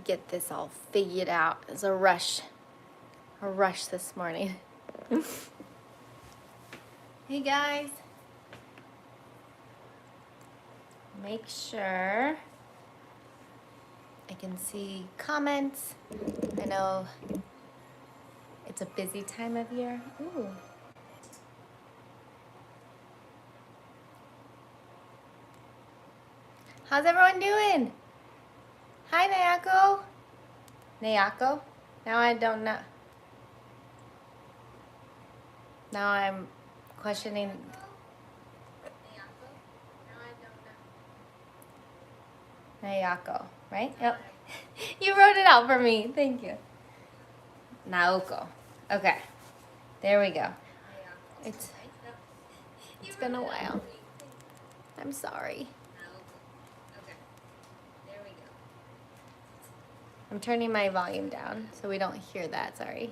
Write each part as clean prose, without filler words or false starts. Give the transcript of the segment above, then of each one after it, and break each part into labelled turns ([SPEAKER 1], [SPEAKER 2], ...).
[SPEAKER 1] get this all figured out. It's a rush this morning. Hey guys, make sure I can see comments. I know it's a busy time of year. Ooh. How's everyone doing? Hi, Nayako. Nayako? Now I don't know. Now I'm questioning. Nayako, right? Yep. You wrote it out for me. Thank you. Naoko. Okay. There we go. It's been a while. I'm sorry. I'm turning my volume down so we don't hear that. Sorry.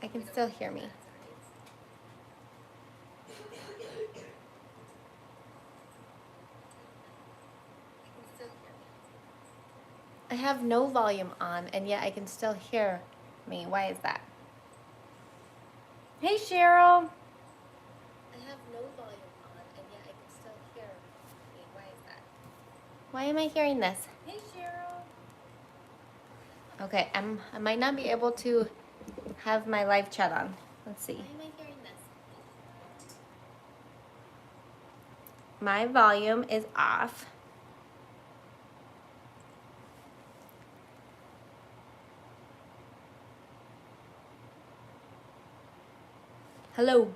[SPEAKER 1] I can still hear me. I have no volume on and yet I can still hear me. Why is that? Hey Cheryl. I have no volume on and yet I can still hear me. Why is that? Why am I hearing this? Hey Cheryl. Okay, I might not be able to have my live chat on. Let's see. Why am I hearing this? My volume is off. Hello.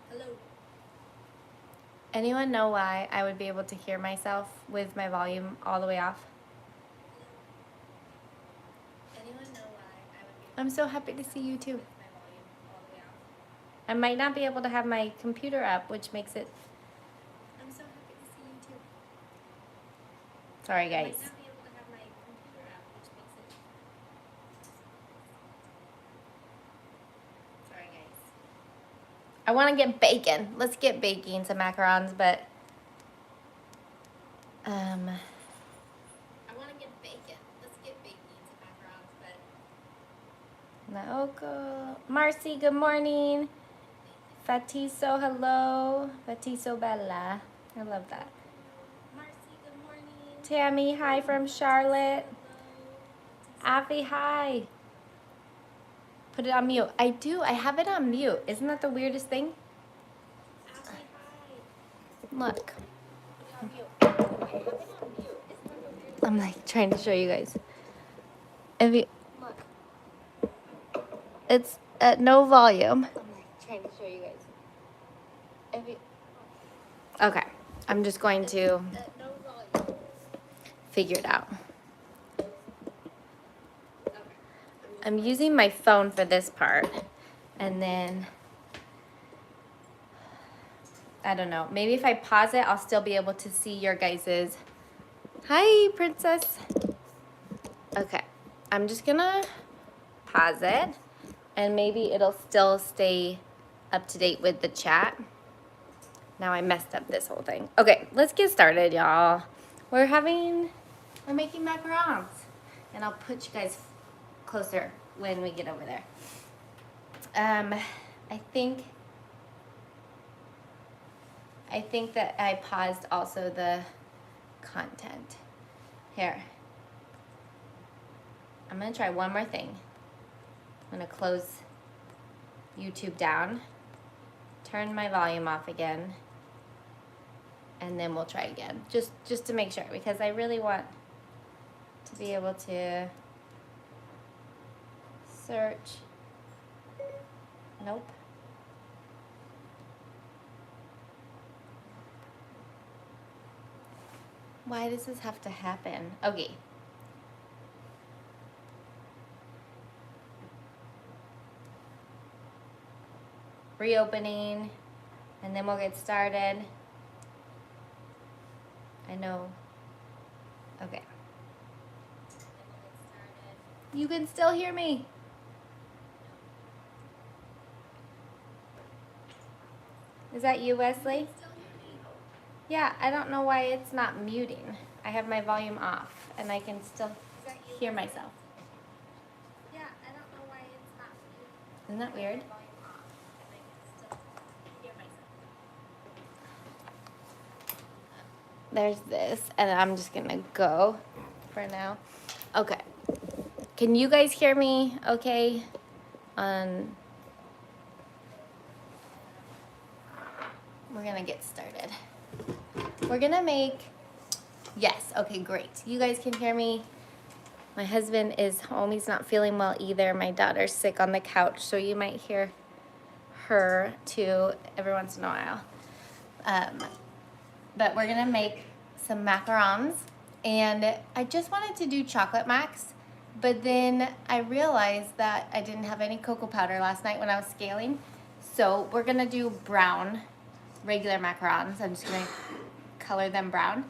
[SPEAKER 1] Hello. Anyone know why I would be able to hear myself with my volume all the way off? Anyone know why I would be I'm so happy to see you too. My volume all the way off? I might not be able to have my computer up, which makes it. I'm so happy to see you too. Sorry guys. I want to get bacon. Let's get baking some macarons, but I want to get bacon. Let's get baking some macarons, but Naoko, Marcy, good morning. Fatiso, hello. Fatiso Bella. I love that. Marcy, good morning. Tammy, hi from Charlotte. Avi, hi. Put it on mute. I do. I have it on mute. Isn't that the weirdest thing? Look. I'm like trying to show you guys. If you look, it's at no volume. I'm like trying to show you guys. If you, okay, I'm just going to figure it out. I'm using my phone for this part, and then, I don't know, maybe if I pause it, I'll still be able to see your guys's. Hi, princess. Okay, I'm just gonna pause it, and maybe it'll still stay up to date with the chat. Now I messed up this whole thing. Okay, let's get started, y'all. We're making macarons, and I'll put you guys closer when we get over there. I think that I paused also the content. Here. I'm gonna try one more thing. I'm gonna close YouTube down, turn my volume off again, and then we'll try again. Just to make sure, because I really want to be able to search. Nope. Why does this have to happen? Okay. Reopening, and then we'll get started. I know. Okay. You can still hear me. Is that you, Wesley? Yeah, I don't know why it's not muting. I have my volume off and I can still hear myself. Yeah, I don't know why it's not muting. Isn't that weird? There's this, and I'm just gonna go for now. Okay. Can you guys hear me okay? We're gonna get started. We're gonna make, yes, okay, great. You guys can hear me. My husband is home. He's not feeling well either. My daughter's sick on the couch, so you might hear her too every once in a while. But we're gonna make some macarons, and I just wanted to do chocolate macs, but then I realized that I didn't have any cocoa powder last night when I was scaling, so we're gonna do brown, regular macarons. I'm just gonna color them brown,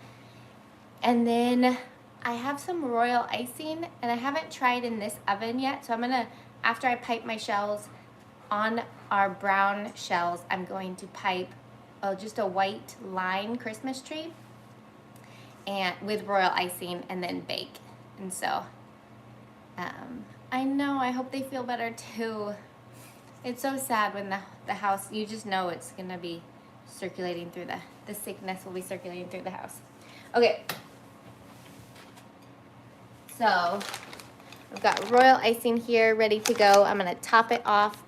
[SPEAKER 1] and then I have some royal icing, and I haven't tried in this oven yet, so I'm gonna, after I pipe my shells on our brown shells, I'm going to pipe just a white line Christmas tree and with royal icing, and then bake. And so I know, I hope they feel better too. It's so sad when the house, you just know it's gonna be circulating through the sickness will be circulating through the house. Okay, so I've got royal icing here ready to go. I'm gonna top it off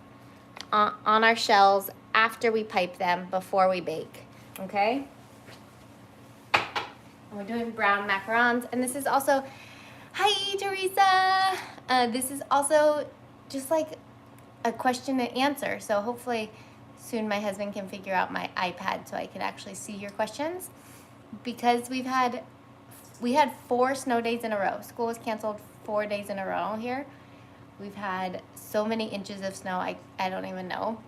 [SPEAKER 1] on our shells after we pipe them, before we bake, okay? And we're doing brown macarons, and this is also, hi Teresa! This is also just like a question and answer, so hopefully soon my husband can figure out my iPad so I can actually see your questions, because we had 4 snow days in a row. School was canceled 4 days in a row here. We've had so many inches of snow, I don't even know.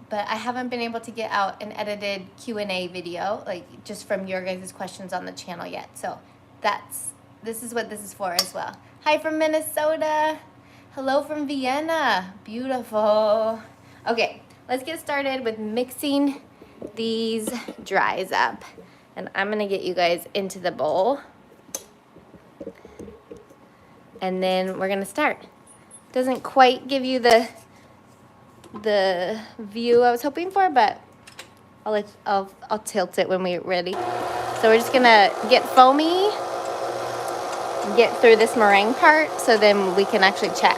[SPEAKER 1] But I haven't been able to get out an edited Q&A video, like just from your guys' questions on the channel yet. So this is what this is for as well. Hi from Minnesota. Hello from Vienna. Beautiful. Okay, let's get started with mixing these dries up. And I'm gonna get you guys into the bowl. And then we're gonna start. Doesn't quite give you the view I was hoping for, but I'll tilt it when we're ready. So we're just gonna get foamy, get through this meringue part, so then we can actually chat.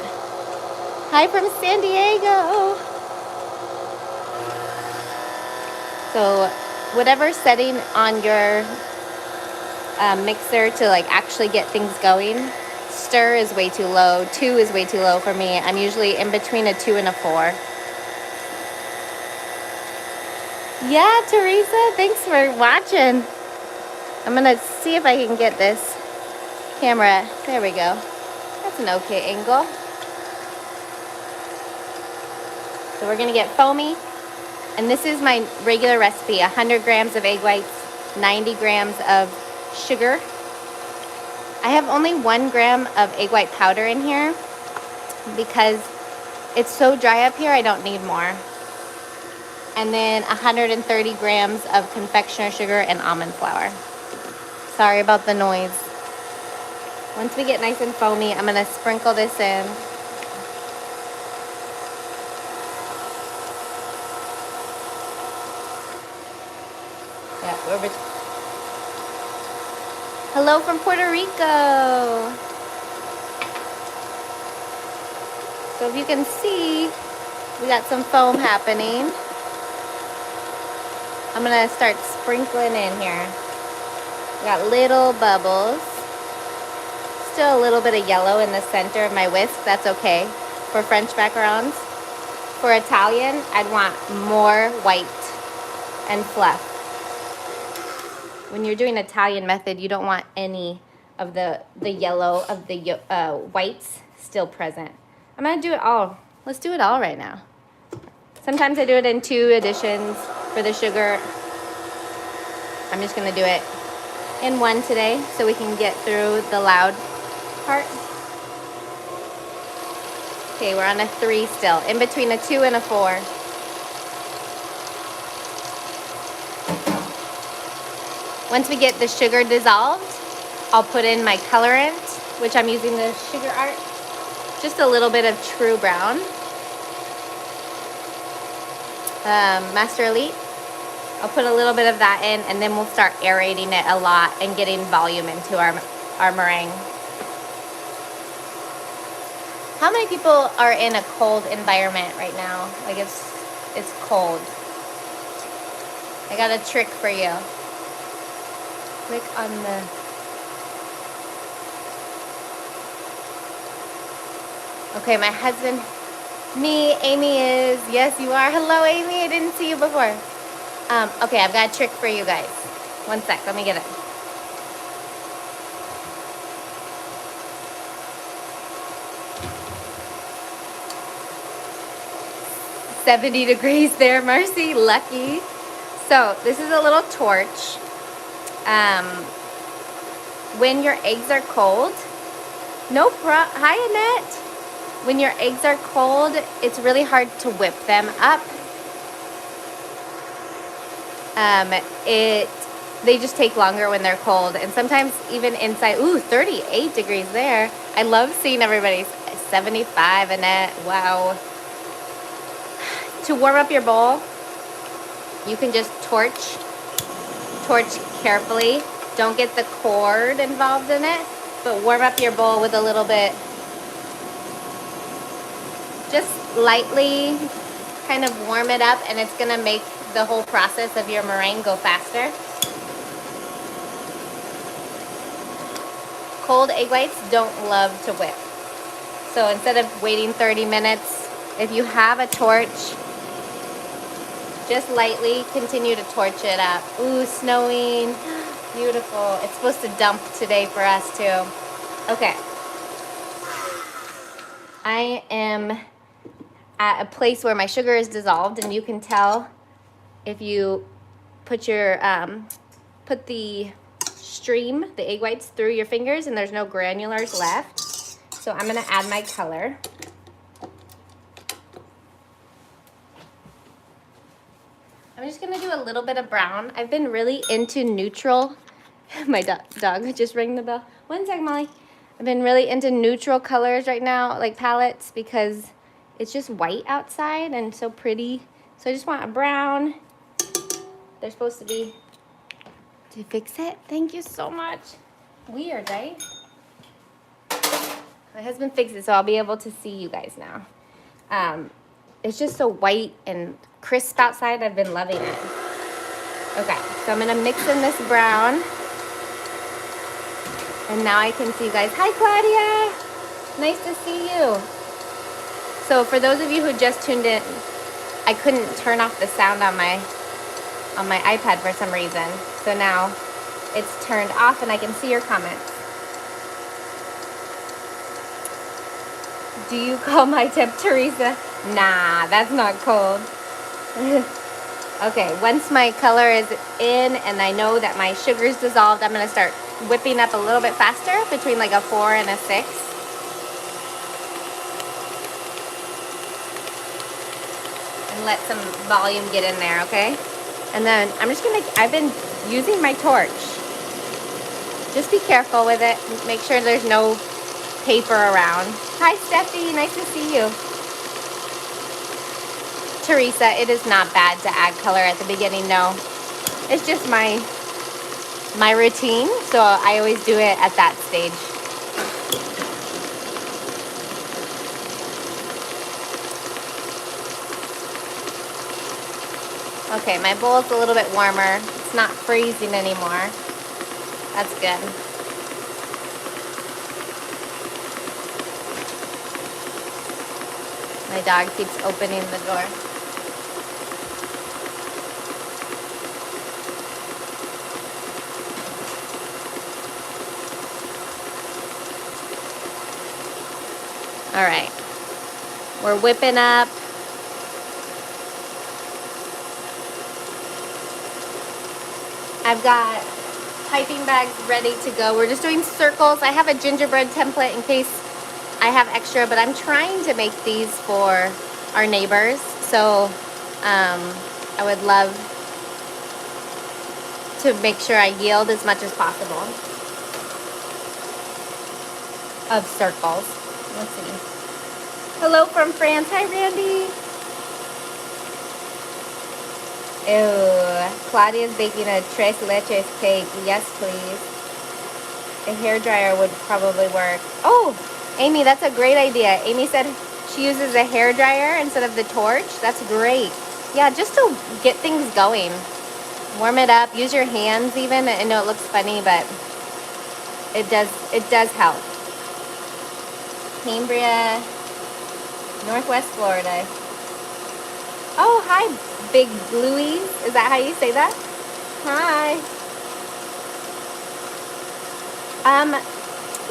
[SPEAKER 1] Hi from San Diego. So whatever setting on your mixer to like actually get things going, stir is way too low, 2 is way too low for me. I'm usually in between a 2 and a 4. Yeah, Teresa, thanks for watching. I'm gonna see if I can get this camera. There we go. That's an okay angle. So we're gonna get foamy. And this is my regular recipe, 100 grams of egg whites, 90 grams of sugar. I have only 1 gram of egg white powder in here because it's so dry up here, I don't need more. And then 130 grams of confectioner sugar and almond flour. Sorry about the noise. Once we get nice and foamy, I'm gonna sprinkle this in. Yeah, hello from Puerto Rico. So if you can see, we got some foam happening. I'm gonna start sprinkling in here. We got little bubbles. Still a little bit of yellow in the center of my whisk. That's okay for French macarons. For Italian, I'd want more white and fluff. When you're doing Italian method, you don't want any of the yellow of the whites still present. I'm gonna do it all. Let's do it all right now. Sometimes I do it in 2 additions for the sugar. I'm just gonna do it in 1 today so we can get through the loud part. Okay, we're on a 3 still, in between a 2 and a 4. Once we get the sugar dissolved, I'll put in my colorant, which I'm using the Sugar Art. Just a little bit of True Brown. Master Elite. I'll put a little bit of that in, and then we'll start aerating it a lot and getting volume into our meringue. How many people are in a cold environment right now? Like it's cold. I got a trick for you. Click on the... Okay, my husband, me, Amy is, yes you are. Hello Amy, I didn't see you before. Okay, I've got a trick for you guys. One sec, let me get it. "70 degrees there, Marcy, lucky." So this is a little torch. When your eggs are cold, hi Annette. When your eggs are cold, it's really hard to whip them up. They just take longer when they're cold, and sometimes even inside. Ooh, 38 degrees there. I love seeing everybody's 75, Annette. Wow. To warm up your bowl, you can just torch carefully. Don't get the cord involved in it, but warm up your bowl with a little bit. Just lightly kind of warm it up, and it's gonna make the whole process of your meringue go faster. Cold egg whites don't love to whip. So instead of waiting 30 minutes, if you have a torch, just lightly continue to torch it up. Ooh, snowing. Beautiful. It's supposed to dump today for us too. Okay. I am at a place where my sugar is dissolved, and you can tell if you put your put the stream, the egg whites, through your fingers and there's no granulars left. So I'm gonna add my color. I'm just gonna do a little bit of brown. I've been really into neutral. My dog just rang the bell. One sec, Molly. I've been really into neutral colors right now, like palettes, because it's just white outside and so pretty. So I just want a brown. They're supposed to be. Did you fix it? Thank you so much. Weird, right? My husband fixed it, so I'll be able to see you guys now. It's just so white and crisp outside. I've been loving it. Okay, so I'm gonna mix in this brown. And now I can see you guys. Hi, Claudia. Nice to see you. So for those of you who just tuned in, I couldn't turn off the sound on my iPad for some reason. So now it's turned off and I can see your comments. Do you call my temp Teresa? Nah, that's not cold. Okay, once my color is in and I know that my sugar's dissolved, I'm gonna start whipping up a little bit faster, between like a 4 and a 6. And let some volume get in there, okay? And then I'm just gonna, I've been using my torch. Just be careful with it. Make sure there's no paper around. Hi, Steffi, nice to see you. Teresa, it is not bad to add color at the beginning, no. It's just my routine, so I always do it at that stage. Okay, my bowl's a little bit warmer. It's not freezing anymore. That's good. My dog keeps opening the door. All right, we're whipping up. I've got piping bags ready to go. We're just doing circles. I have a gingerbread template in case I have extra, but I'm trying to make these for our neighbors. So I would love to make sure I yield as much as possible of circles. Let's see. Hello from France. Hi, Randy. Ew. Claudia's baking a tres leches cake. Yes, please. A hairdryer would probably work. Oh, Amy, that's a great idea. Amy said she uses a hairdryer instead of the torch. That's great. Yeah, just to get things going. Warm it up. Use your hands even. I know it looks funny, but it does help. Cambria, Northwest Florida. Oh, hi, Big Blueies. Is that how you say that? Hi.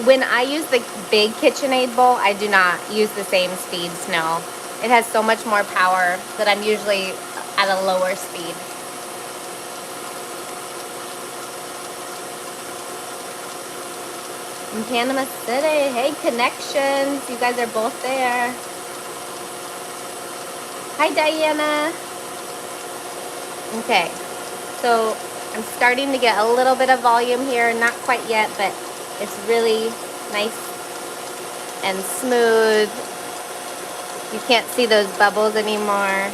[SPEAKER 1] When I use the big KitchenAid bowl, I do not use the same speeds, no. It has so much more power that I'm usually at a lower speed. In Panama City, hey, connections. You guys are both there. Hi, Diana. Okay, so I'm starting to get a little bit of volume here. Not quite yet, but it's really nice and smooth. You can't see those bubbles anymore.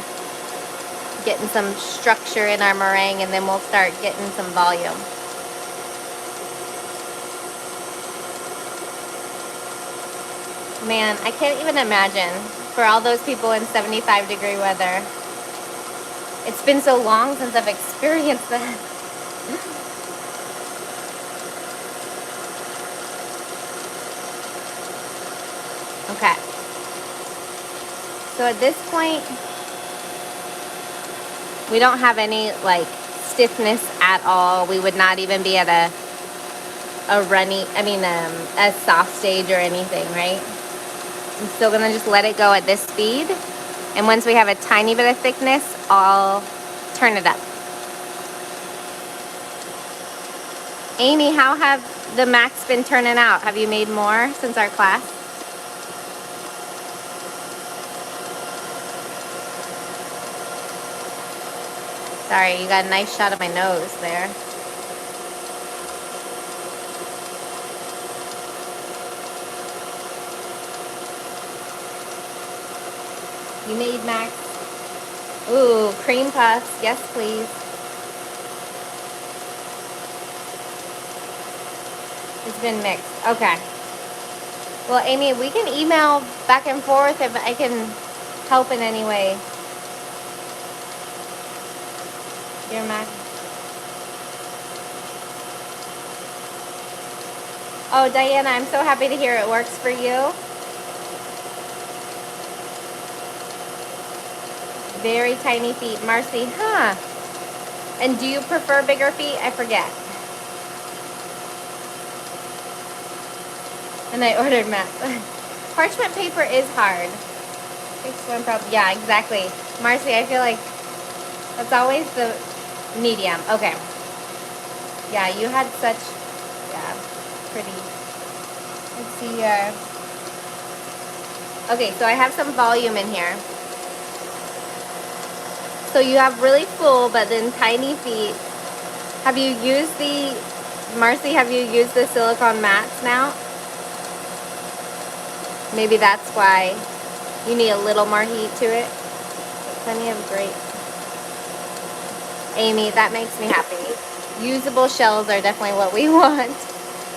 [SPEAKER 1] Getting some structure in our meringue, and then we'll start getting some volume. Man, I can't even imagine for all those people in 75-degree weather. It's been so long since I've experienced that. Okay. So at this point, we don't have any like stiffness at all. We would not even be at a soft stage or anything, right? I'm still gonna just let it go at this speed. And once we have a tiny bit of thickness, I'll turn it up. Amy, how have the Macs been turning out? Have you made more since our class? Sorry, you got a nice shot of my nose there. You made Max. Ooh, cream puffs. Yes, please. It's been mixed. Okay. Well, Amy, we can email back and forth if I can help in any way. Dear Max. Oh, Diana, I'm so happy to hear it works for you. Very tiny feet. Marcy, huh? And do you prefer bigger feet? I forget. And I ordered matte. Parchment paper is hard. Fix one problem. Yeah, exactly. Marcy, I feel like that's always the medium. Okay. Yeah, you had such, yeah, pretty. Let's see here. Okay, so I have some volume in here. So you have really full, but then tiny feet. Have you used the, Marcy, have you used the silicone mats now? Maybe that's why you need a little more heat to it. Plenty of great. Amy, that makes me happy. Usable shells are definitely what we want.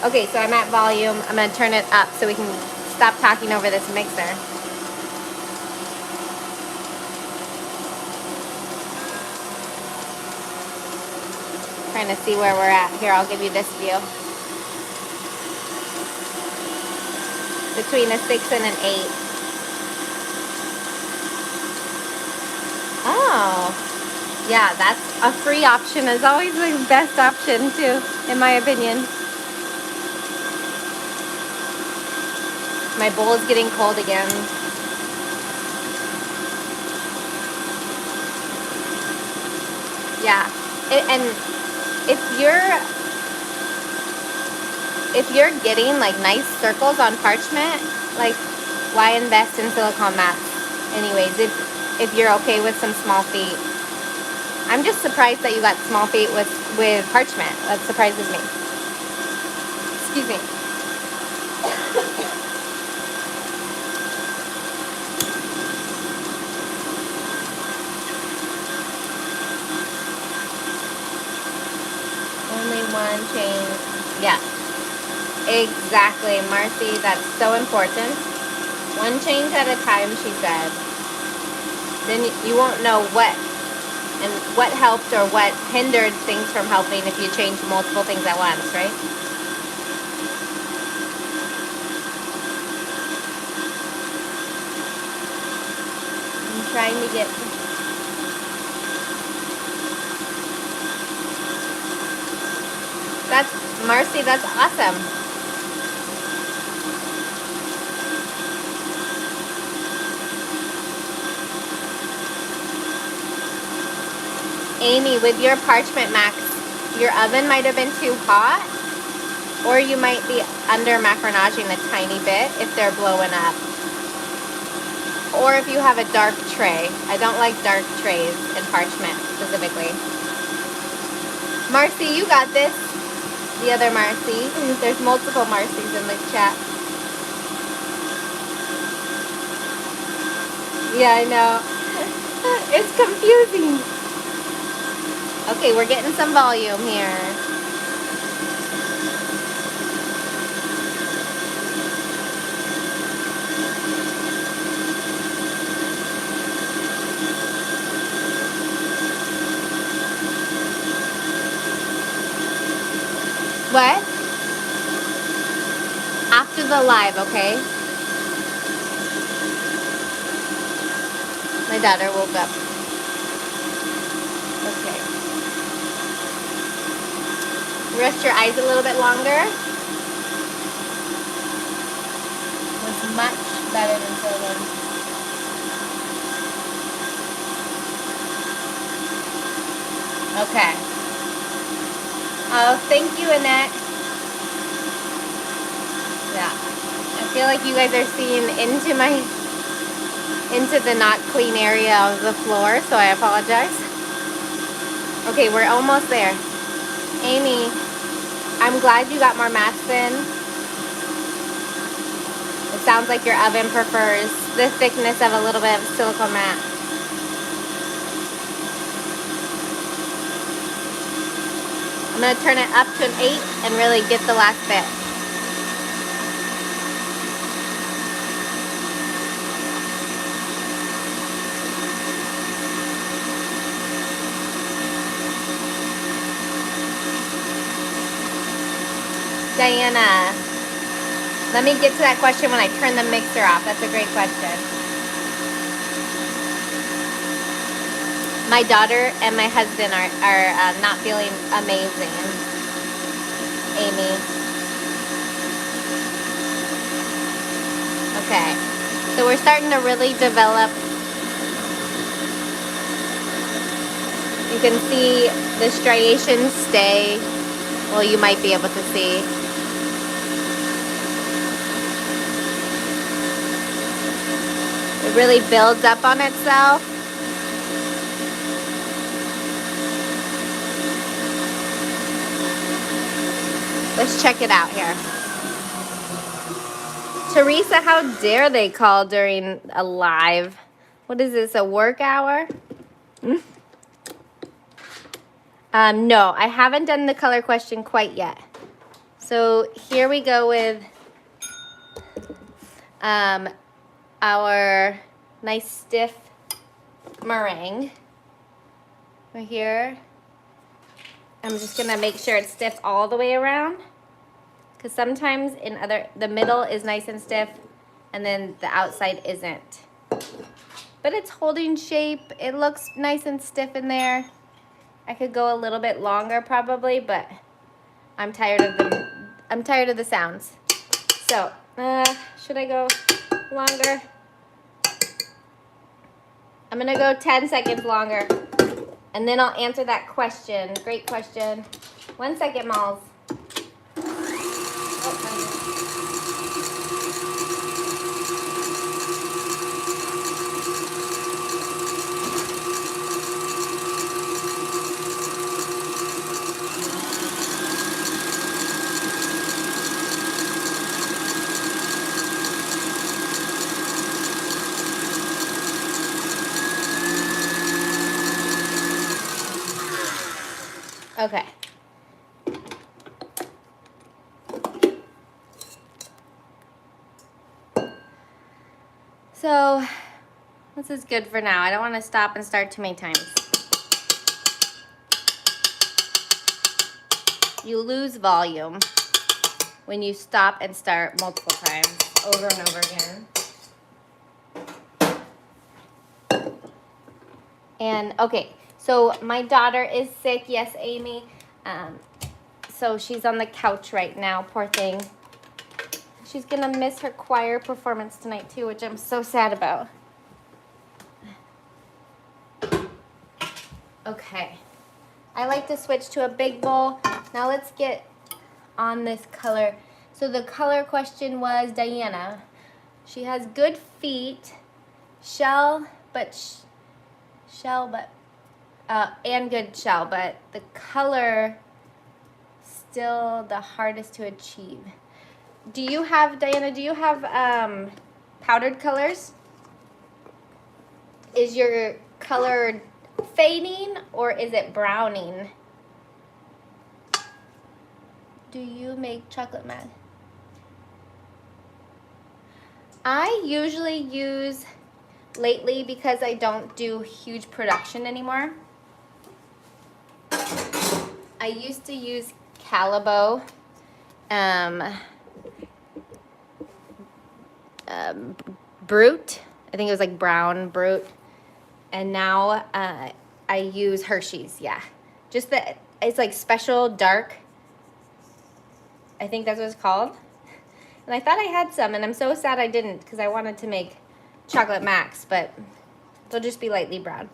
[SPEAKER 1] Okay, so I'm at volume. I'm gonna turn it up so we can stop talking over this mixer. Trying to see where we're at. Here, I'll give you this view. Between a 6 and an 8. Oh, yeah, that's a free option. Is always the best option too, in my opinion. My bowl is getting cold again. Yeah, and if you're getting like nice circles on parchment, like why invest in silicone mats anyways if you're okay with some small feet. I'm just surprised that you got small feet with parchment. That surprises me. Excuse me. Only one change. Yeah. Exactly, Marcy. That's so important. One change at a time, she said. Then you won't know what helped or what hindered things from helping if you change multiple things at once, right? I'm trying to get... That's, Marcy, that's awesome. Amy, with your parchment, Max, your oven might have been too hot, or you might be under macaronaging a tiny bit if they're blowing up. Or if you have a dark tray. I don't like dark trays in parchment specifically. Marcy, you got this. The other Marcy. There's multiple Marcys in the chat. Yeah, I know. It's confusing. Okay, we're getting some volume here. What? After the live, okay? My daughter woke up. Okay. Rest your eyes a little bit longer. Was much better than children. Okay. Oh, thank you, Annette. Yeah. I feel like you guys are seeing into the not clean area of the floor, so I apologize. Okay, we're almost there. Amy, I'm glad you got more mats in. It sounds like your oven prefers the thickness of a little bit of silicone mat. I'm going to turn it up to an 8 and really get the last bit. Diana, let me get to that question when I turn the mixer off. That's a great question. My daughter and my husband are not feeling amazing. Amy. Okay. So we're starting to really develop. You can see the striations stay. Well, you might be able to see. It really builds up on itself. Let's check it out here. Teresa, how dare they call during a live? What is this, a work hour? No, I haven't done the color question quite yet. So here we go with our nice stiff meringue. Right here. I'm just gonna make sure it's stiff all the way around, because sometimes the middle is nice and stiff and then the outside isn't. But it's holding shape. It looks nice and stiff in there. I could go a little bit longer probably, but I'm tired of the sounds. So, should I go longer? I'm gonna go 10 seconds longer. And then I'll answer that question. Great question. 1 second, Malls. Okay. So this is good for now. I don't want to stop and start too many times. You lose volume when you stop and start multiple times over and over again. And okay, so my daughter is sick. Yes, Amy. So she's on the couch right now, poor thing. She's gonna miss her choir performance tonight too, which I'm so sad about. Okay, I like to switch to a big bowl. Now let's get on this color. So the color question was Diana. She has good feet, and good shell, but the color still the hardest to achieve. Do you have, Diana, do you have powdered colors? Is your color fading or is it browning? Do you make chocolate matte? I usually use, lately because I don't do huge production anymore, I used to use Calibo, Brute. I think it was like brown Brute. And now I use Hershey's, yeah. Just that, it's like special dark. I think that's what it's called. And I thought I had some, and I'm so sad I didn't because I wanted to make chocolate max, but they'll just be lightly brown.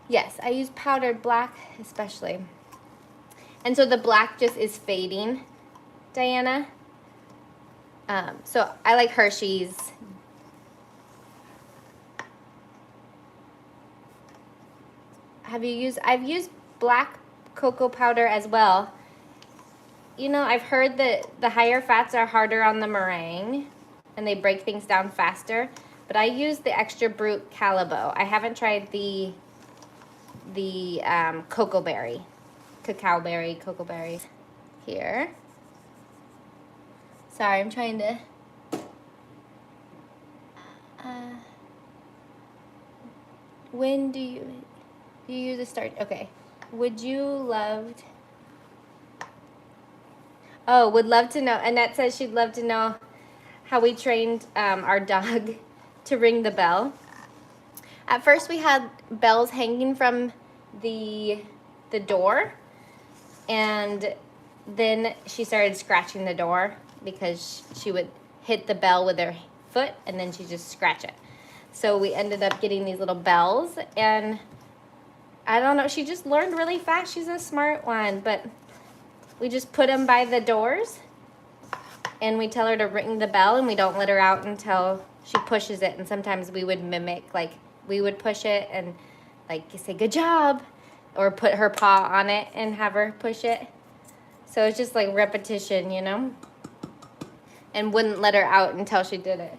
[SPEAKER 1] Yes, I use powdered black especially. And so the black just is fading, Diana. So I like Hershey's. I've used black cocoa powder as well. You know, I've heard that the higher fats are harder on the meringue and they break things down faster, but I use the extra brute Calibo. I haven't tried the cacao berry here. Sorry, I'm trying to when do you use a starch? Okay. Would love to know. Annette says she'd love to know how we trained our dog to ring the bell. At first we had bells hanging from the door, and then she started scratching the door because she would hit the bell with her foot and then she'd just scratch it. So we ended up getting these little bells, and I don't know, she just learned really fast. She's a smart one, but we just put them by the doors and we tell her to ring the bell, and we don't let her out until she pushes it. And sometimes we would mimic, like we would push it and like say good job, or put her paw on it and have her push it. So it's just like repetition, you know, and wouldn't let her out until she did it.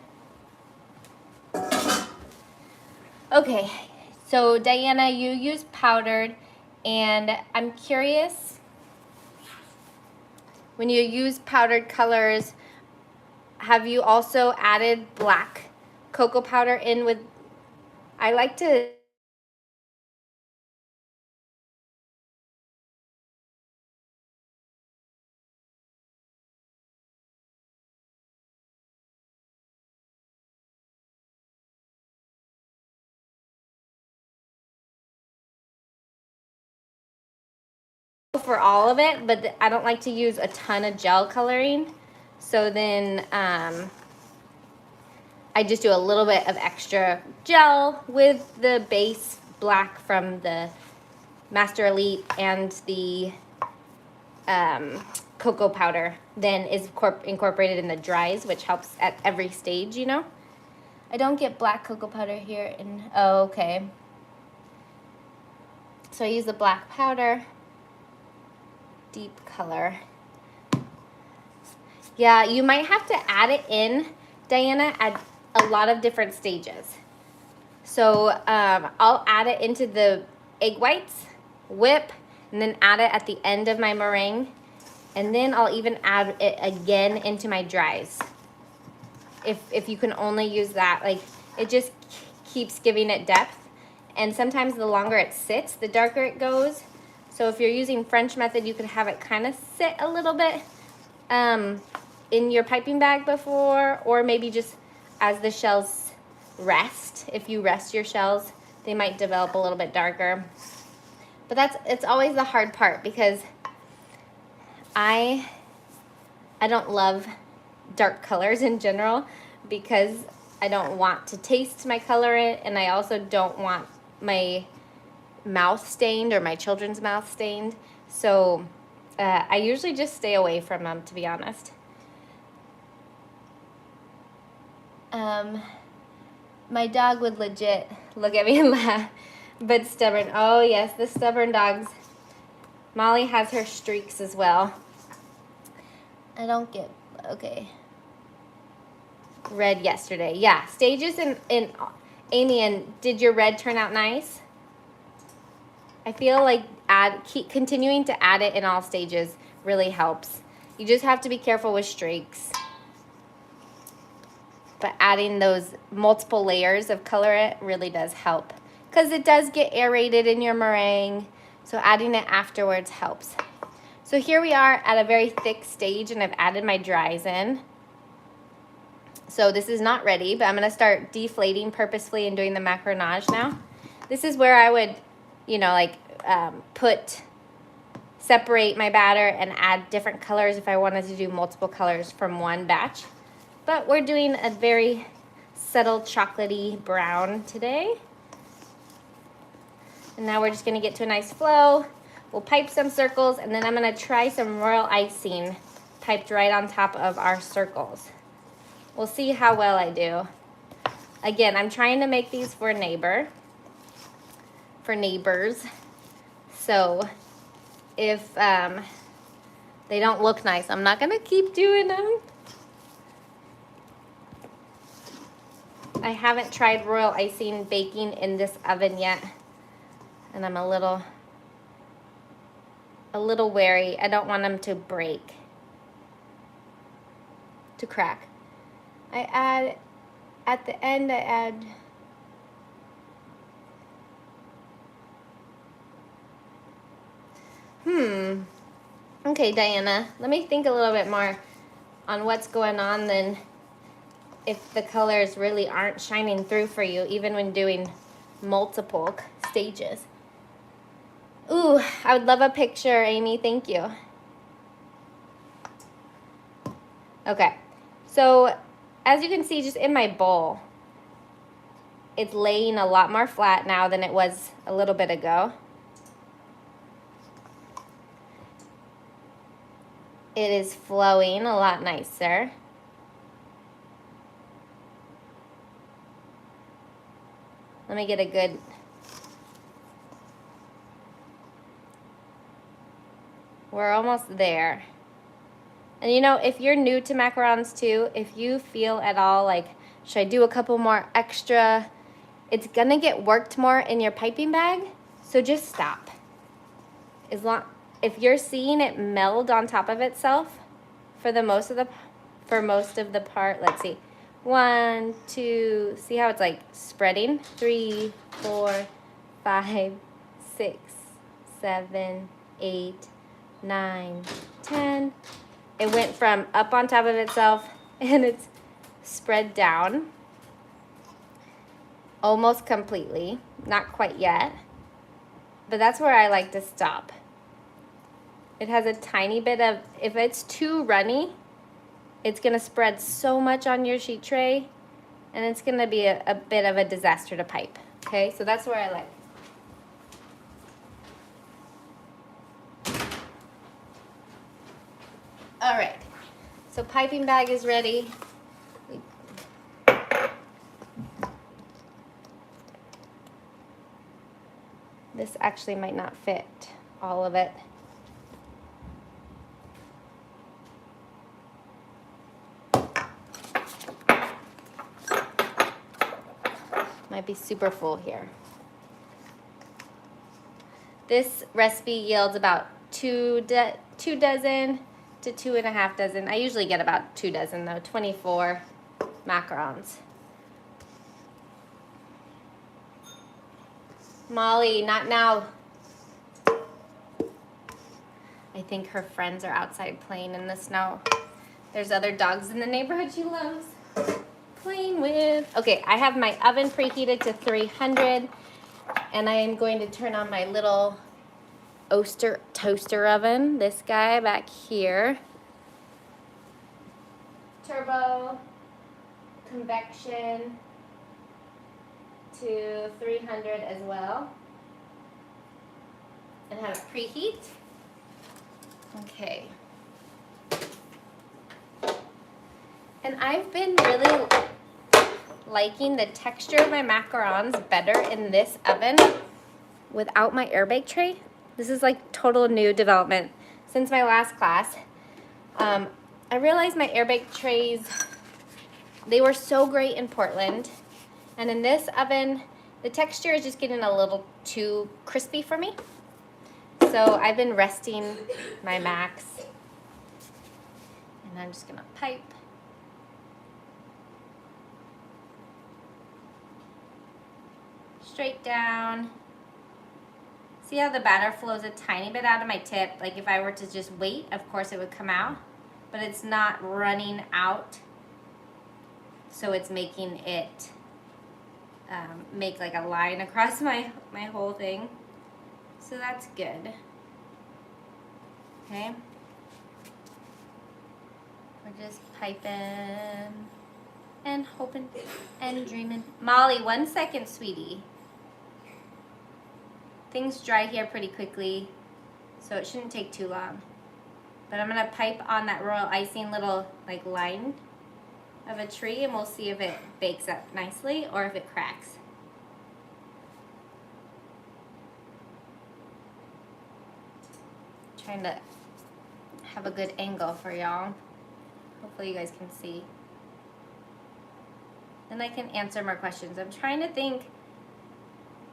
[SPEAKER 1] Okay, so Diana, you use powdered, and I'm curious, when you use powdered colors, have you also added black cocoa powder in with, I like to for all of it, but I don't like to use a ton of gel coloring. So then I just do a little bit of extra gel with the base black from the Master Elite and the cocoa powder then is incorporated in the dries, which helps at every stage, you know. I don't get black cocoa powder here oh, okay. So I use the black powder. Deep color. Yeah, you might have to add it in, Diana, at a lot of different stages. So I'll add it into the egg whites, whip, and then add it at the end of my meringue. And then I'll even add it again into my dries. If you can only use that, like it just keeps giving it depth. And sometimes the longer it sits, the darker it goes. So if you're using French method, you could have it kind of sit a little bit in your piping bag before, or maybe just as the shells rest. If you rest your shells, they might develop a little bit darker. But it's always the hard part, because I don't love dark colors in general, because I don't want to taste my colorant, and I also don't want my mouth stained or my children's mouth stained. So I usually just stay away from them, to be honest. My dog would legit look at me and laugh, but stubborn. Oh yes, the stubborn dogs. Molly has her streaks as well. I don't get, okay. Red yesterday, yeah. Stages in Amy, and did your red turn out nice? I feel like keep continuing to add it in all stages really helps. You just have to be careful with streaks. But adding those multiple layers of colorant really does help, because it does get aerated in your meringue, so adding it afterwards helps. So here we are at a very thick stage, and I've added my dries in. So this is not ready, but I'm going to start deflating purposefully and doing the macaronage now. This is where I would, you know, like separate my batter and add different colors if I wanted to do multiple colors from one batch. But we're doing a very subtle chocolatey brown today. And now we're just going to get to a nice flow. We'll pipe some circles, and then I'm going to try some royal icing piped right on top of our circles. We'll see how well I do. Again, I'm trying to make these for neighbors. So if they don't look nice, I'm not going to keep doing them. I haven't tried royal icing baking in this oven yet, and I'm a little wary. I don't want them to break, to crack. At the end I add okay, Diana, let me think a little bit more on what's going on then, if the colors really aren't shining through for you, even when doing multiple stages. Ooh, I would love a picture, Amy, thank you. Okay, so as you can see, just in my bowl, it's laying a lot more flat now than it was a little bit ago. It is flowing a lot nicer. Let me get a good... We're almost there. And you know, if you're new to macarons too, if you feel at all like, should I do a couple more extra? It's gonna get worked more in your piping bag, so just stop. If you're seeing it meld on top of itself for most of the part, let's see. 1, 2, see how it's like spreading? 3, 4, 5, 6, 7, 8, 9, 10. It went from up on top of itself, and it's spread down almost completely. Not quite yet, but that's where I like to stop. It has a tiny bit of, if it's too runny, it's gonna spread so much on your sheet tray, and it's gonna be a bit of a disaster to pipe. Okay, so that's where I like. All right, so piping bag is ready. This actually might not fit all of it. Might be super full here. This recipe yields about 2 dozen to 2.5 dozen. I usually get about 2 dozen though, 24 macarons. Molly, not now. I think her friends are outside playing in the snow. There's other dogs in the neighborhood she loves playing with. Okay, I have my oven preheated to 300, and I am going to turn on my little toaster oven. This guy back here. Turbo, convection to 300 as well. And have it preheat. Okay. And I've been really liking the texture of my macarons better in this oven without my air bake tray. This is like total new development since my last class. I realized my air bake trays, they were so great in Portland. And in this oven, the texture is just getting a little too crispy for me. So I've been resting my macs. And I'm just gonna pipe. Straight down. See how the batter flows a tiny bit out of my tip? Like if I were to just wait, of course it would come out, but it's not running out. So it's making it make like a line across my whole thing. So that's good. Okay. We're just piping and hoping and dreaming. Molly, 1 second, sweetie. Things dry here pretty quickly, so it shouldn't take too long. But I'm gonna pipe on that royal icing little like line of a tree, and we'll see if it bakes up nicely or if it cracks. Trying to have a good angle for y'all. Hopefully you guys can see. Then I can answer more questions. I'm trying to think,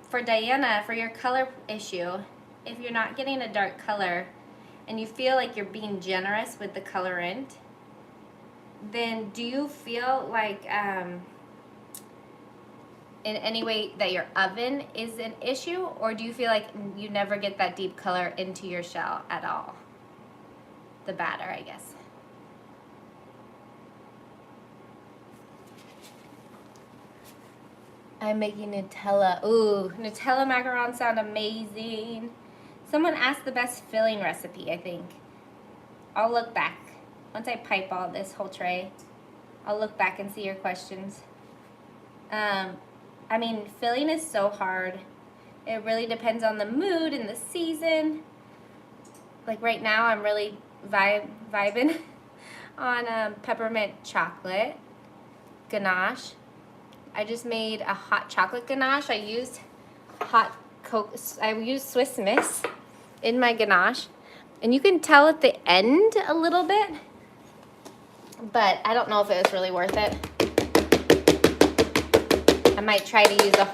[SPEAKER 1] for Diana, for your color issue, if you're not getting a dark color and you feel like you're being generous with the colorant, then do you feel like in any way that your oven is an issue, or do you feel like you never get that deep color into your shell at all? The batter, I guess. I'm making Nutella. Ooh, Nutella macarons sound amazing. Someone asked the best filling recipe, I think. I'll look back. Once I pipe all this whole tray, I'll look back and see your questions. I mean, filling is so hard. It really depends on the mood and the season. Like right now, I'm really vibing on peppermint chocolate ganache. I just made a hot chocolate ganache. I used Swiss Miss in my ganache. And you can tell at the end a little bit, but I don't know if it was really worth it. I might try to use a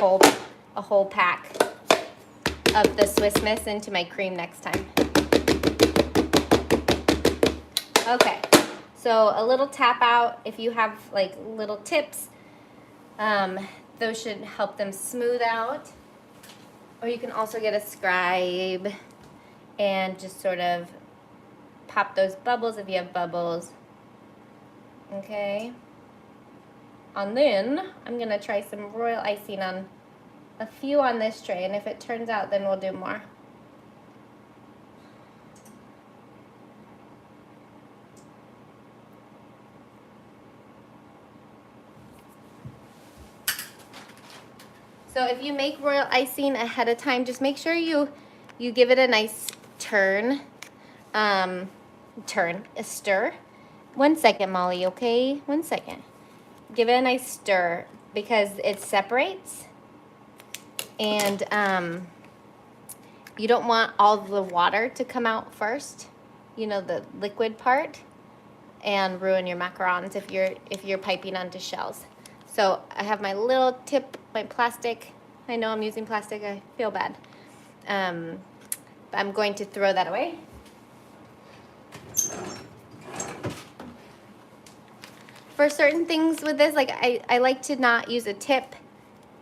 [SPEAKER 1] whole pack of the Swiss Miss into my cream next time. Okay, so a little tap out. If you have like little tips, those should help them smooth out. Or you can also get a scribe and just sort of pop those bubbles if you have bubbles. Okay. And then I'm gonna try some royal icing on a few on this tray, and if it turns out, then we'll do more. So if you make royal icing ahead of time, just make sure you give it a nice turn, a stir. 1 second, Molly, okay? 1 second. Give it a nice stir because it separates, and you don't want all the water to come out first, you know, the liquid part, and ruin your macarons if you're piping onto shells. So I have my little tip, my plastic. I know I'm using plastic, I feel bad. I'm going to throw that away. For certain things with this, like I like to not use a tip,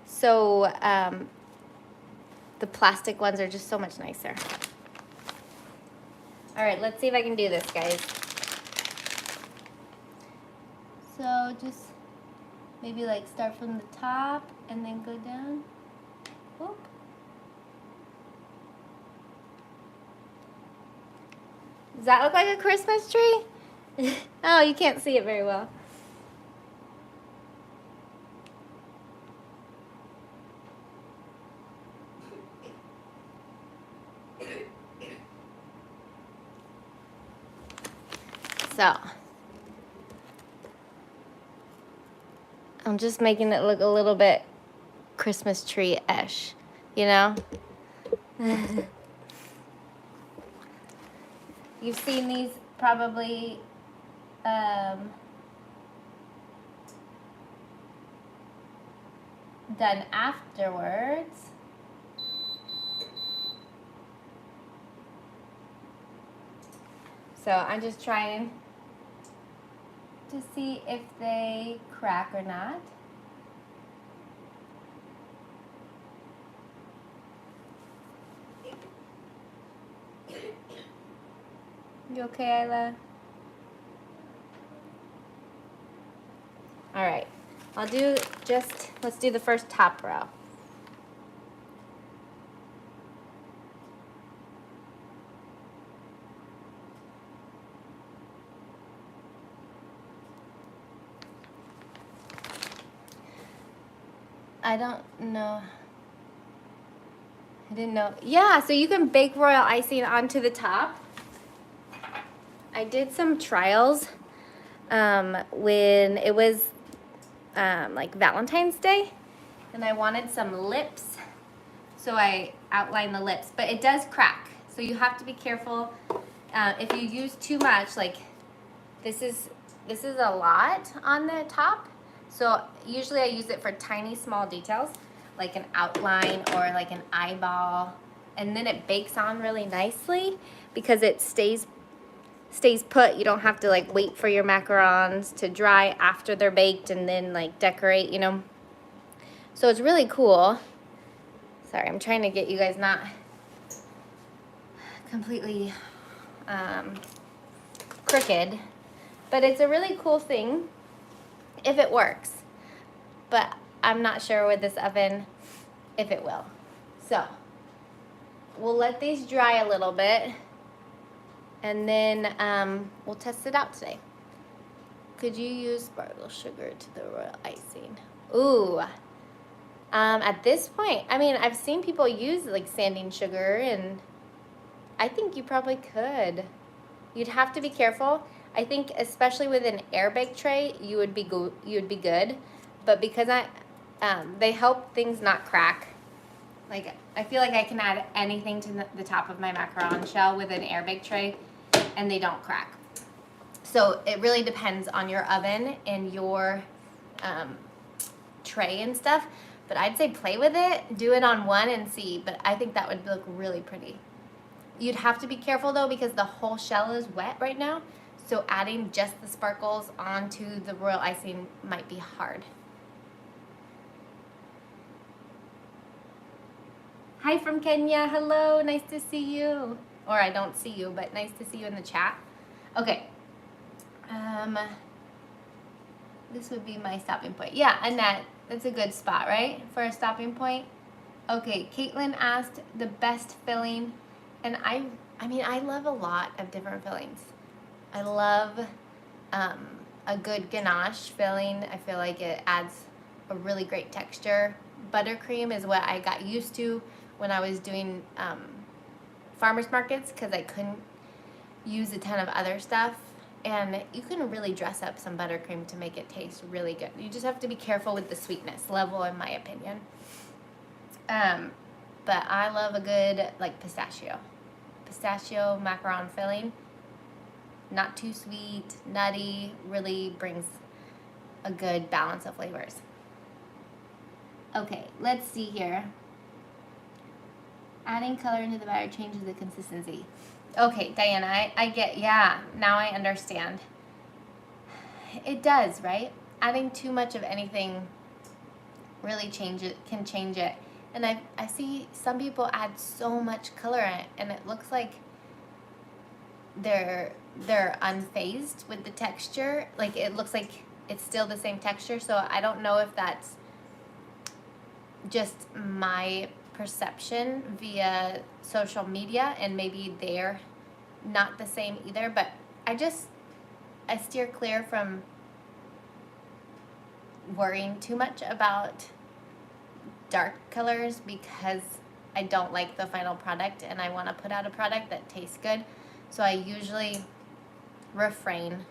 [SPEAKER 1] so the plastic ones are just so much nicer. All right, let's see if I can do this, guys. So just maybe like start from the top and then go down. Whoop. Does that look like a Christmas tree? Oh, you can't see it very well. So, I'm just making it look a little bit Christmas tree-ish, you know? You've seen these probably done afterwards. So I'm just trying to see if they crack or not. You okay, Isla? All right, let's do the first top row. I don't know. I didn't know. Yeah, so you can bake royal icing onto the top. I did some trials when it was like Valentine's Day, and I wanted some lips, so I outlined the lips, but it does crack, so you have to be careful. If you use too much, like this is a lot on the top, so usually I use it for tiny small details, like an outline or like an eyeball, and then it bakes on really nicely because it stays put. You don't have to like wait for your macarons to dry after they're baked and then like decorate, you know. So it's really cool. Sorry, I'm trying to get you guys not completely crooked, but it's a really cool thing if it works, but I'm not sure with this oven if it will. So we'll let these dry a little bit, and then we'll test it out today. Could you use sparkle sugar to the royal icing? Ooh, at this point, I mean, I've seen people use like sanding sugar, and I think you probably could. You'd have to be careful. I think especially with an air bake tray, you would be good. But because they help things not crack. Like, I feel like I can add anything to the top of my macaron shell with an air bake tray, and they don't crack. So it really depends on your oven and your tray and stuff. But I'd say play with it, do it on one and see. But I think that would look really pretty. You'd have to be careful though, because the whole shell is wet right now. So adding just the sparkles onto the royal icing might be hard. Hi from Kenya, hello, nice to see you. Or I don't see you, but nice to see you in the chat. Okay, this would be my stopping point. Yeah, Annette, that's a good spot, right, for a stopping point? Okay, Caitlin asked the best filling, and I mean, I love a lot of different fillings. I love a good ganache filling. I feel like it adds a really great texture. Buttercream is what I got used to when I was doing farmers markets, because I couldn't use a ton of other stuff. And you can really dress up some buttercream to make it taste really good. You just have to be careful with the sweetness level, in my opinion. But I love a good like pistachio macaron filling. Not too sweet, nutty, really brings a good balance of flavors. Okay, let's see here. Adding color into the batter changes the consistency. Okay, Diana, I get, yeah, now I understand. It does, right? Adding too much of anything really can change it. And I see some people add so much color in it, and it looks like they're unfazed with the texture. Like, it looks like it's still the same texture, so I don't know if that's just my perception via social media, and maybe they're not the same either, but I steer clear from worrying too much about dark colors because I don't like the final product and I want to put out a product that tastes good. So I usually refrain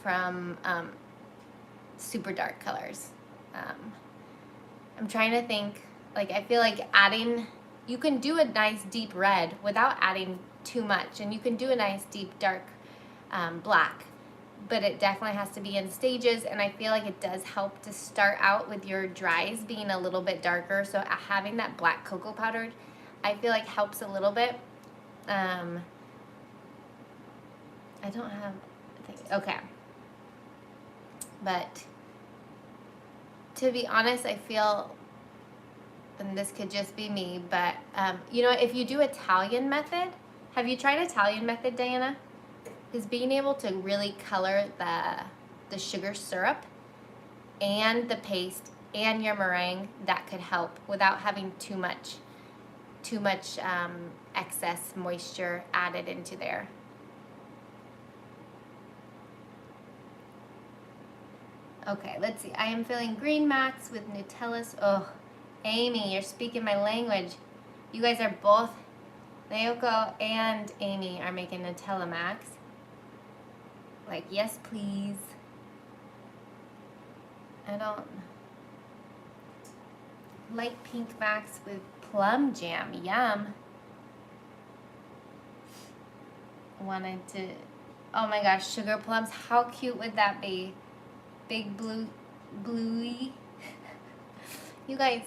[SPEAKER 1] from super dark colors. I'm trying to think, like, I feel like you can do a nice deep red without adding too much, and you can do a nice deep dark black, but it definitely has to be in stages, and I feel like it does help to start out with your dries being a little bit darker, so having that black cocoa powder, I feel like helps a little bit. I don't have, okay, but to be honest, I feel, and this could just be me, but you know, if you do Italian method, have you tried Italian method, Diana? Is being able to really color the sugar syrup and the paste and your meringue, that could help without having too much excess moisture added into there. Okay, let's see. I am filling green max with Nutella. Oh, Amy, you're speaking my language. You guys are both, Naoko and Amy are making Nutella max. Like, yes, please. I don't. Light pink max with plum jam. Yum. Wanted to, oh my gosh, sugar plums. How cute would that be? Big bluey. You guys,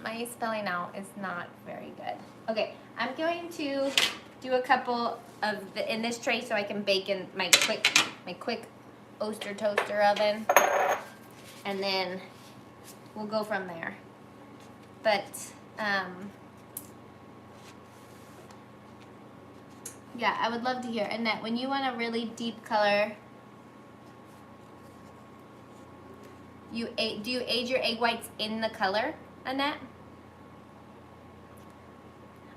[SPEAKER 1] my spelling out is not very good. Okay, I'm going to do a couple of in this tray so I can bake in my quick Oster toaster oven, and then we'll go from there. But yeah, I would love to hear. Annette, when you want a really deep color, do you age your egg whites in the color, Annette?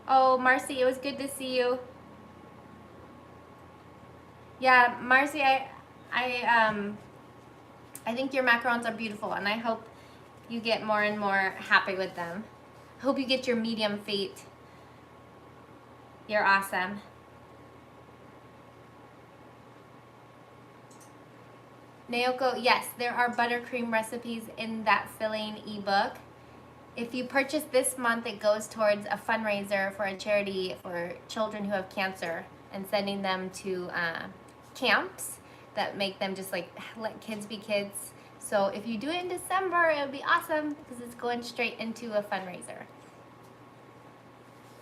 [SPEAKER 1] Oh, Marcy, it was good to see you. Yeah, Marcy, I think your macarons are beautiful, and I hope you get more and more happy with them. I hope you get your medium feet. You're awesome. Naoko, yes, there are buttercream recipes in that filling ebook. If you purchase this month, it goes towards a fundraiser for a charity for children who have cancer, and sending them to camps that make them just like let kids be kids. So if you do it in December, it would be awesome because it's going straight into a fundraiser.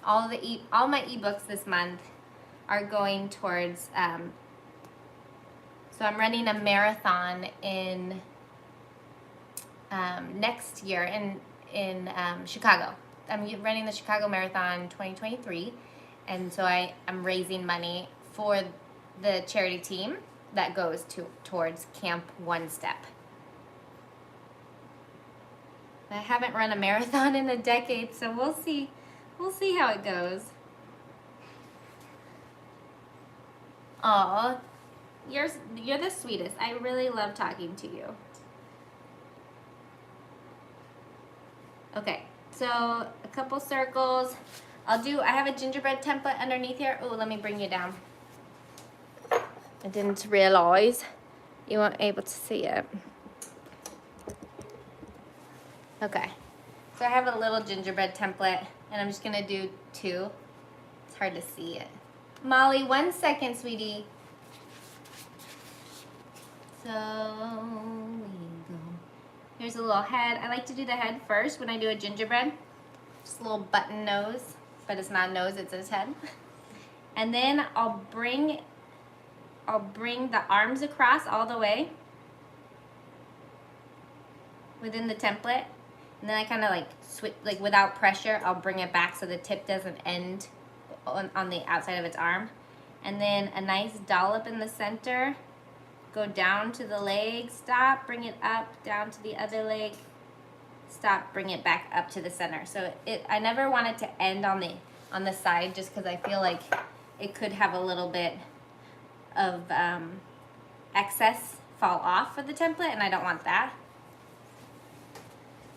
[SPEAKER 1] All my ebooks this month are going towards. So I'm running a marathon in next year in Chicago. I'm running the Chicago Marathon 2023, and so I'm raising money for the charity team that goes towards Camp One Step. I haven't run a marathon in a decade, so we'll see. We'll see how it goes. Aw, you're the sweetest. I really love talking to you. Okay, so a couple circles. I have a gingerbread template underneath here. Oh, let me bring you down. I didn't realize you weren't able to see it. Okay, so I have a little gingerbread template, and I'm just gonna do 2. It's hard to see it. Molly, 1 second, sweetie. So, we go. Here's a little head. I like to do the head first when I do a gingerbread. Just a little button nose. but it's not a nose, it's his head. And then I'll bring the arms across all the way within the template. And then I kind of like switch, like without pressure, I'll bring it back so the tip doesn't end on the outside of its arm. And then a nice dollop in the center. Go down to the leg, stop, bring it up, down to the other leg, stop, bring it back up to the center. So I never want it to end on the side, just because I feel like it could have a little bit of excess fall off of the template, and I don't want that.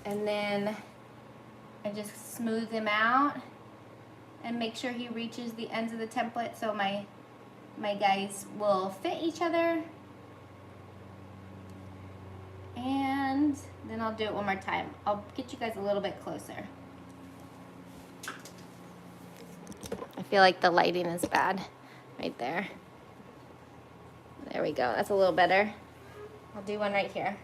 [SPEAKER 1] And then I just smooth him out and make sure he reaches the ends of the template so my guys will fit each other. And then I'll do it one more time. I'll get you guys a little bit closer. I feel like the lighting is bad right there. There we go, that's a little better. I'll do one right here.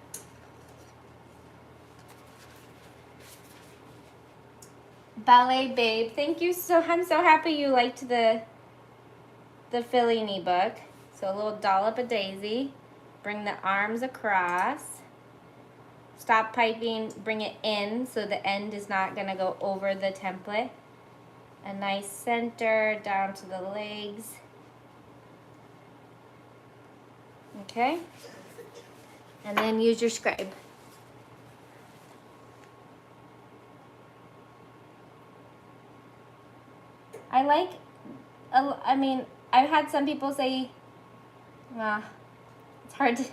[SPEAKER 1] Ballet Babe, thank you I'm so happy you liked the Fellini book. So a little dollop of daisy, bring the arms across, stop piping, bring it in so the end is not gonna go over the template. A nice center down to the legs. Okay, and then use your scribe. I mean, I've had some people say, well, it's hard to,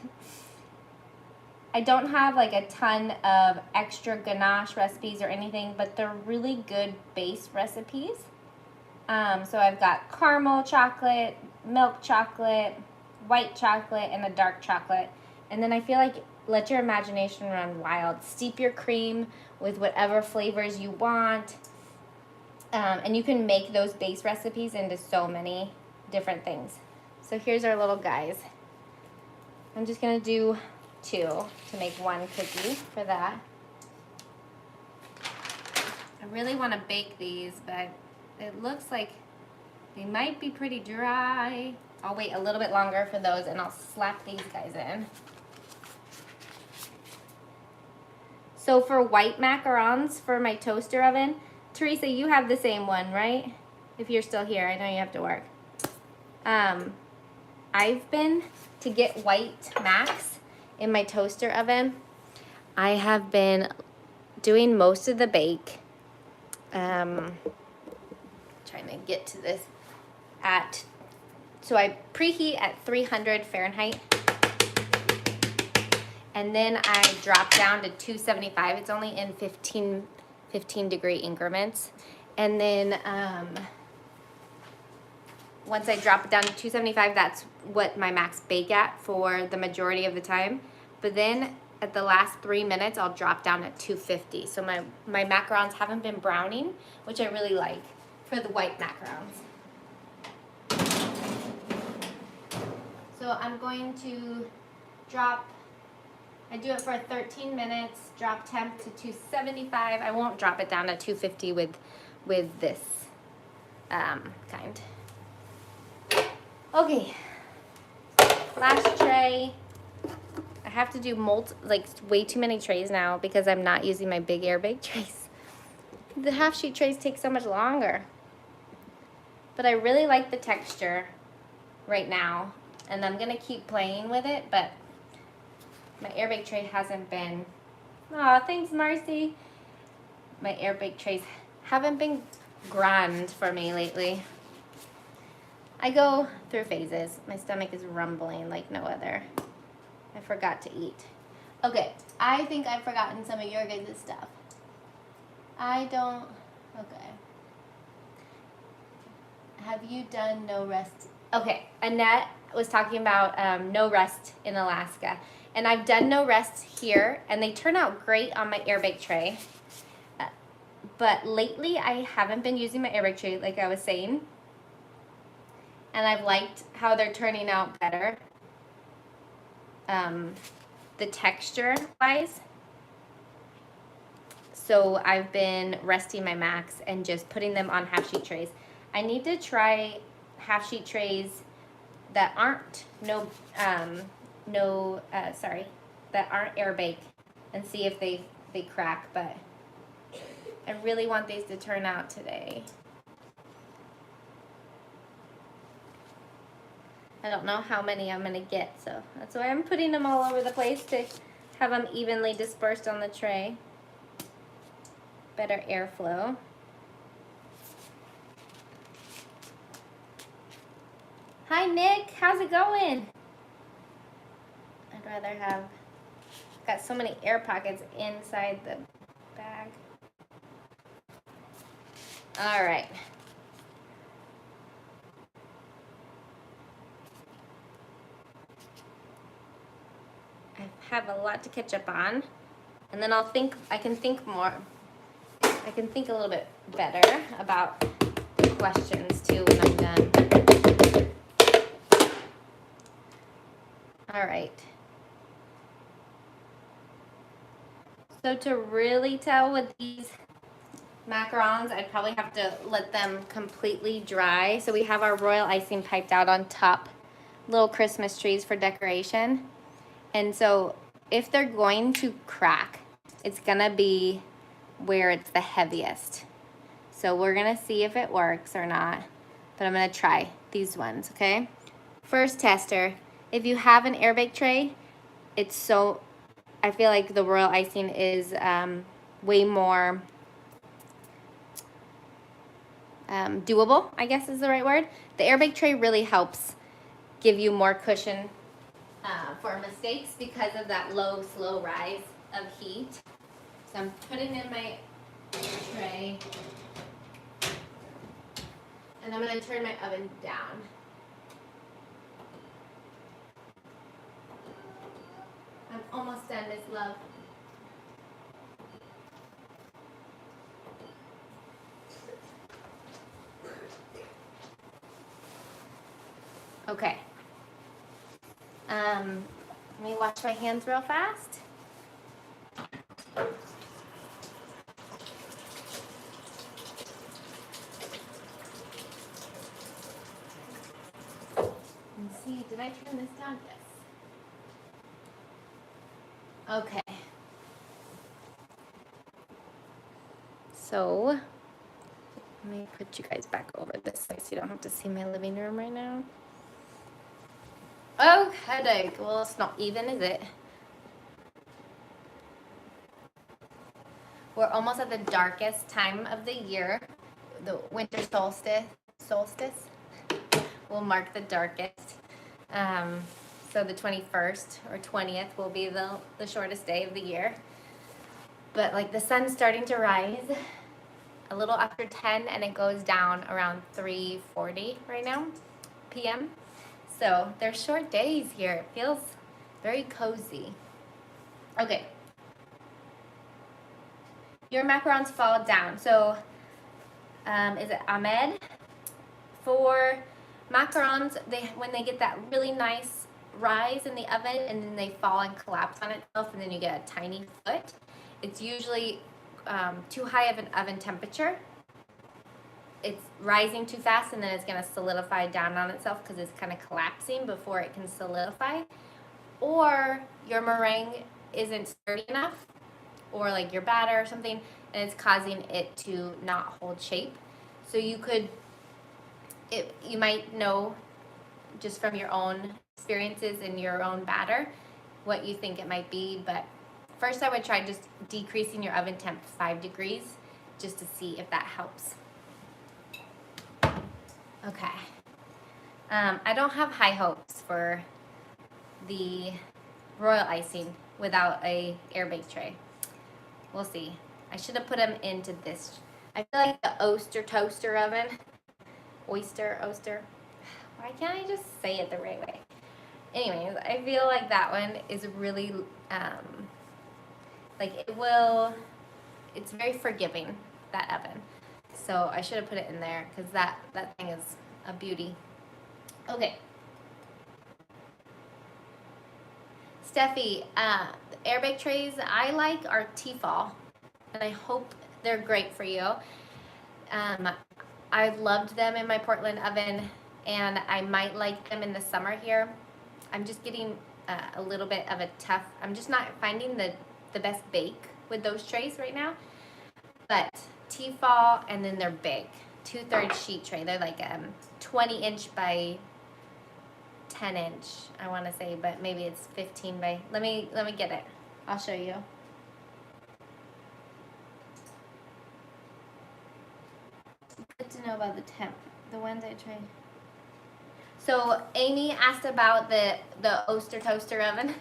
[SPEAKER 1] I don't have like a ton of extra ganache recipes or anything, but they're really good base recipes. So I've got caramel chocolate, milk chocolate, white chocolate, and a dark chocolate. And then I feel like let your imagination run wild. Steep your cream with whatever flavors you want. And you can make those base recipes into so many different things. So here's our little guys. I'm just gonna do 2 to make 1 cookie for that. I really wanna bake these, but it looks like they might be pretty dry. I'll wait a little bit longer for those and I'll slap these guys in. So for white macarons for my toaster oven, Teresa, you have the same one, right? If you're still here, I know you have to work. I've been, to get white macs in my toaster oven, I have been doing most of the bake. Trying to get to this so I preheat at 300 Fahrenheit. And then I drop down to 275. It's only in 15 degree increments. And then once I drop it down to 275, that's what my max bake at for the majority of the time. But then at the last 3 minutes, I'll drop down at 250. So my macarons haven't been browning, which I really like for the white macarons. So I'm going to I do it for 13 minutes, drop temp to 275. I won't drop it down to 250 with this kind. Okay, last tray. I have to do way too many trays now because I'm not using my big air bake trays. The half sheet trays take so much longer. But I really like the texture right now, and I'm gonna keep playing with it, but my air bake tray hasn't been, aw, thanks Marcy. My air bake trays haven't been grand for me lately. I go through phases. My stomach is rumbling like no other. I forgot to eat. Okay, I think I've forgotten some of your guys' stuff. Okay. Have you done no rest? Okay, Annette was talking about no rest in Alaska. And I've done no rest here, and they turn out great on my air bake tray. But lately, I haven't been using my air bake tray, like I was saying. And I've liked how they're turning out better. The texture-wise. So I've been resting my macs and just putting them on half sheet trays. I need to try half sheet trays that aren't that aren't air bake and see if they crack, but I really want these to turn out today. I don't know how many I'm gonna get, so that's why I'm putting them all over the place to have them evenly dispersed on the tray. Better airflow. Hi Nick, how's it going? I'd rather have, got so many air pockets inside the bag. All right. I have a lot to catch up on, and then I can think a little bit better about the questions too when I'm done. All right. So to really tell with these macarons, I'd probably have to let them completely dry. So we have our royal icing piped out on top, little Christmas trees for decoration. And so if they're going to crack, it's gonna be where it's the heaviest. So we're gonna see if it works or not, but I'm gonna try these ones, okay? First tester, if you have an air bake tray, I feel like the royal icing is way more doable, I guess is the right word. The air bake tray really helps give you more cushion for mistakes because of that low, slow rise of heat. So I'm putting in my tray, and I'm going to turn my oven down. I'm almost done, Miss Love. Okay. Let me wash my hands real fast. And see, did I turn this down? Yes. Okay. So, let me put you guys back over this way so you don't have to see my living room right now. Oh, headache. Well, it's not even, is it? We're almost at the darkest time of the year. The winter solstice will mark the darkest. So the 21st or 20th will be the shortest day of the year. But like the sun's starting to rise a little after 10 and it goes down around 3:40 right now, p.m. So they're short days here. It feels very cozy. Okay. Your macarons fall down. So is it Ahmed? For macarons, when they get that really nice rise in the oven and then they fall and collapse on itself and then you get a tiny foot, it's usually too high of an oven temperature. It's rising too fast and then it's going to solidify down on itself because it's kind of collapsing before it can solidify. Or your meringue isn't sturdy enough, or like your batter or something, and it's causing it to not hold shape. So you might know just from your own experiences in your own batter what you think it might be, but first I would try just decreasing your oven temp 5 degrees just to see if that helps. Okay. I don't have high hopes for the royal icing without a air bake tray. We'll see. I should have put them into this. I feel like the oyster toaster oven. Oyster. Why can't I just say it the right way? Anyways, I feel like that one is really, it's very forgiving, that oven. So I should have put it in there because that thing is a beauty. Okay. Steffi, the air bake trays I like are Tefal. and I hope they're great for you. I loved them in my Portland oven, and I might like them in the summer here. I'm just getting a little bit of a tough, I'm just not finding the best bake with those trays right now. But Tefal, and then they're big, 2/3 sheet tray. They're like 20 inch by 10 inch, I want to say, but maybe it's 15 by, let me get it. I'll show you. Good to know about the temp, the ones I tried. So Amy asked about the Oster toaster oven.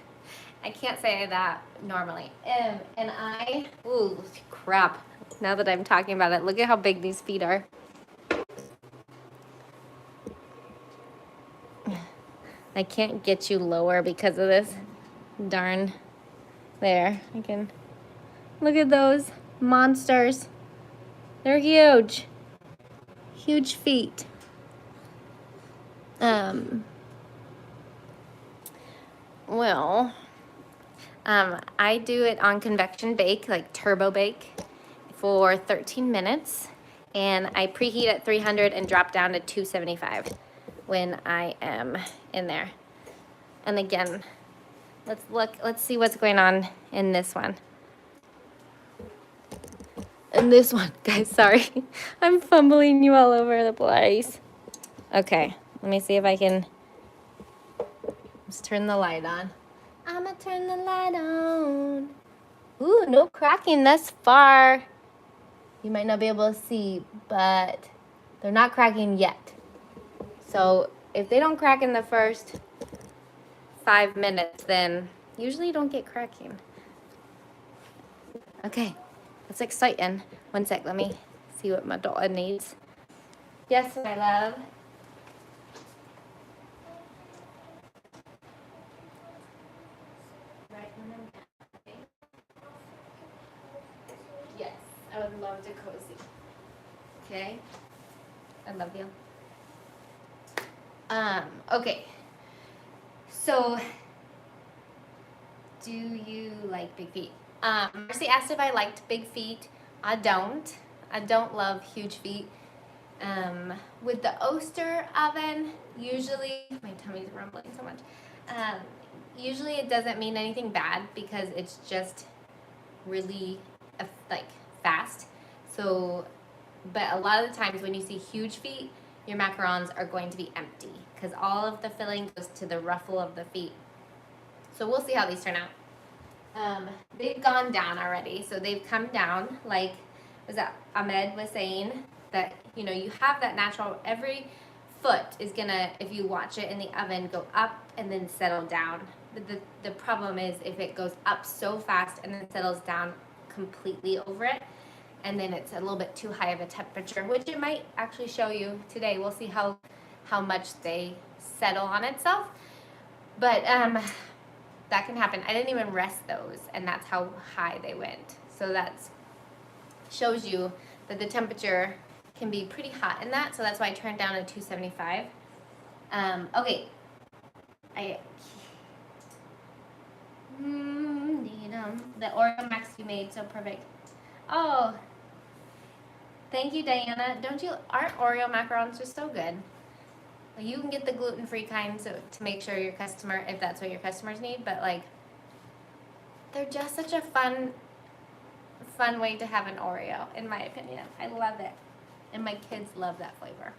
[SPEAKER 1] I can't say that normally. And ooh, crap. Now that I'm talking about it, look at how big these feet are. I can't get you lower because of this. Darn. There, I can. Look at those monsters. They're huge. Huge feet. Well, I do it on convection bake, like turbo bake, for 13 minutes. And I preheat at 300 and drop down to 275 when I am in there. And again, let's see what's going on in this one. In this one, guys, sorry. I'm fumbling you all over the place. Okay, let me see if I can just turn the light on. I'm gonna turn the light on. Ooh, no cracking thus far. You might not be able to see, but they're not cracking yet. So if they don't crack in the first 5 minutes, then usually you don't get cracking. Okay, that's exciting. One sec, let me see what my daughter needs. Yes, my love. Yes, I would love to cozy. Okay, I love you. Okay. So, do you like big feet? Marcy asked if I liked big feet. I don't. I don't love huge feet. With the Oster oven, usually, my tummy's rumbling so much. Usually it doesn't mean anything bad because it's just really like fast. So, but a lot of the times when you see huge feet, your macarons are going to be empty because all of the filling goes to the ruffle of the feet. So we'll see how these turn out. They've gone down already, so they've come down. Like was that Ahmed was saying, that you know you have that natural. Every foot is gonna, if you watch it in the oven, go up and then settle down. But the problem is if it goes up so fast and then settles down completely over it, and then it's a little bit too high of a temperature, which it might actually show you today. We'll see how much they settle on itself. But that can happen. I didn't even rest those, and that's how high they went. So that shows you that the temperature can be pretty hot in that. So that's why I turned down to 275. Okay. The Oreo Max you made so perfect. Oh, thank you, Diana. Aren't Oreo macarons just so good? You can get the gluten-free kind to make sure your customer, if that's what your customers need, but like, they're just such a fun way to have an Oreo, in my opinion. I love it. And my kids love that flavor.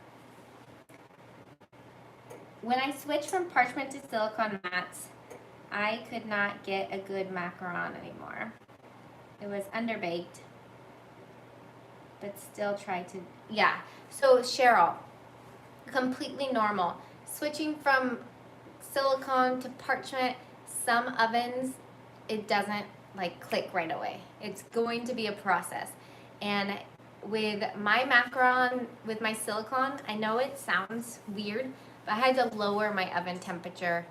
[SPEAKER 1] When I switched from parchment to silicone mats, I could not get a good macaron anymore. It was underbaked, but still tried to, yeah. So Cheryl, completely normal. Switching from silicone to parchment, some ovens, it doesn't like click right away. It's going to be a process. And with my macaron, with my silicone, I know it sounds weird, but I had to lower my oven temperature.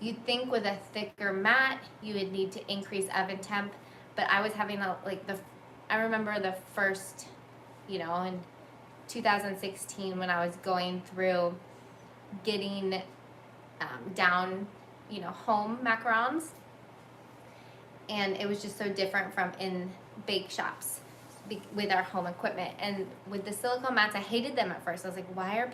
[SPEAKER 1] You'd think with a thicker mat, you would need to increase oven temp, but I was having I remember the first, in 2016 when I was going through getting down, home macarons, and it was just so different from in bake shops with our home equipment. And with the silicone mats, I hated them at first. I was like, why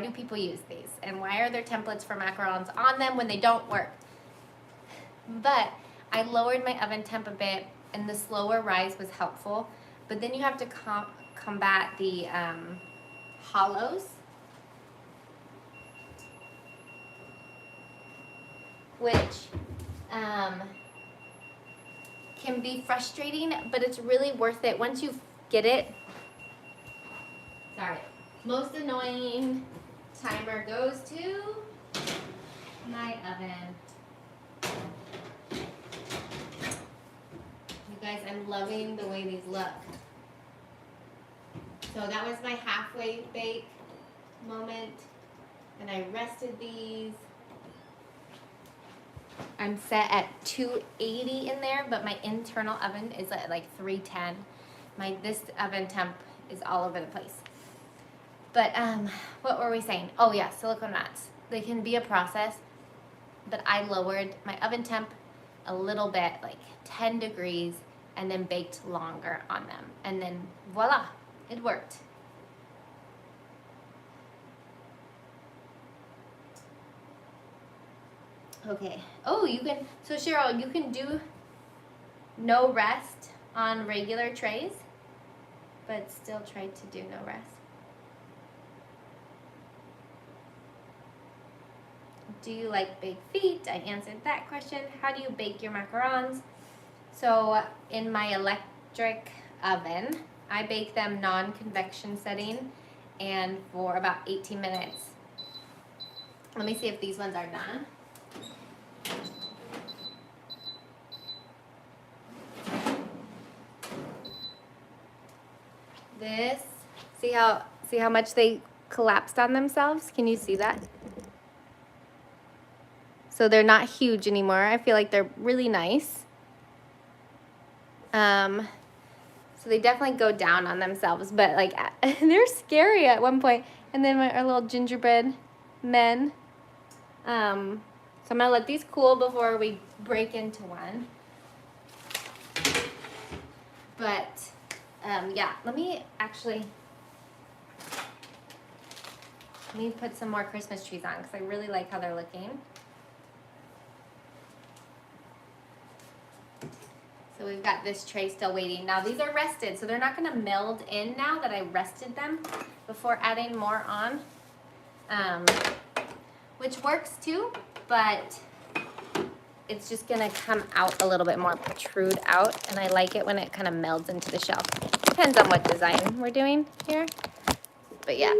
[SPEAKER 1] do people use these? And why are there templates for macarons on them when they don't work? But I lowered my oven temp a bit, and the slower rise was helpful. But then you have to combat the hollows, which can be frustrating, but it's really worth it once you get it. Sorry. Most annoying timer goes to my oven. You guys, I'm loving the way these look. So that was my halfway bake moment, and I rested these. I'm set at 280 in there, but my internal oven is at like 310. This oven temp is all over the place. But what were we saying? Oh yeah, silicone mats. They can be a process, but I lowered my oven temp a little bit, like 10 degrees, and then baked longer on them. And then voila, it worked. Okay. Oh, so Cheryl, you can do no rest on regular trays, but still try to do no rest. Do you like baked feet? I answered that question. How do you bake your macarons? So in my electric oven, I bake them non-convection setting and for about 18 minutes. Let me see if these ones are done. This, see how much they collapsed on themselves? Can you see that? So they're not huge anymore. I feel like they're really nice. So they definitely go down on themselves, but like they're scary at one point. And then our little gingerbread men. So I'm gonna let these cool before we break into one. But yeah, let me put some more Christmas trees on because I really like how they're looking. So we've got this tray still waiting. Now these are rested, so they're not gonna meld in now that I rested them before adding more on, which works too, but it's just gonna come out a little bit more, protrude out, and I like it when it kind of melds into the shelf. Depends on what design we're doing here, but yeah.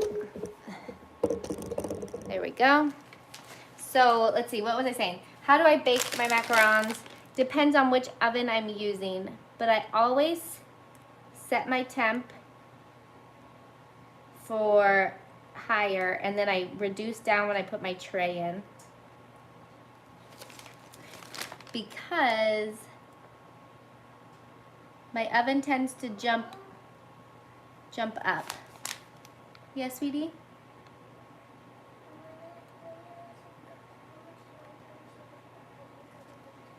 [SPEAKER 1] There we go. So let's see, what was I saying? How do I bake my macarons? Depends on which oven I'm using, but I always set my temp for higher, and then I reduce down when I put my tray in. Because my oven tends to jump up. Yeah, sweetie?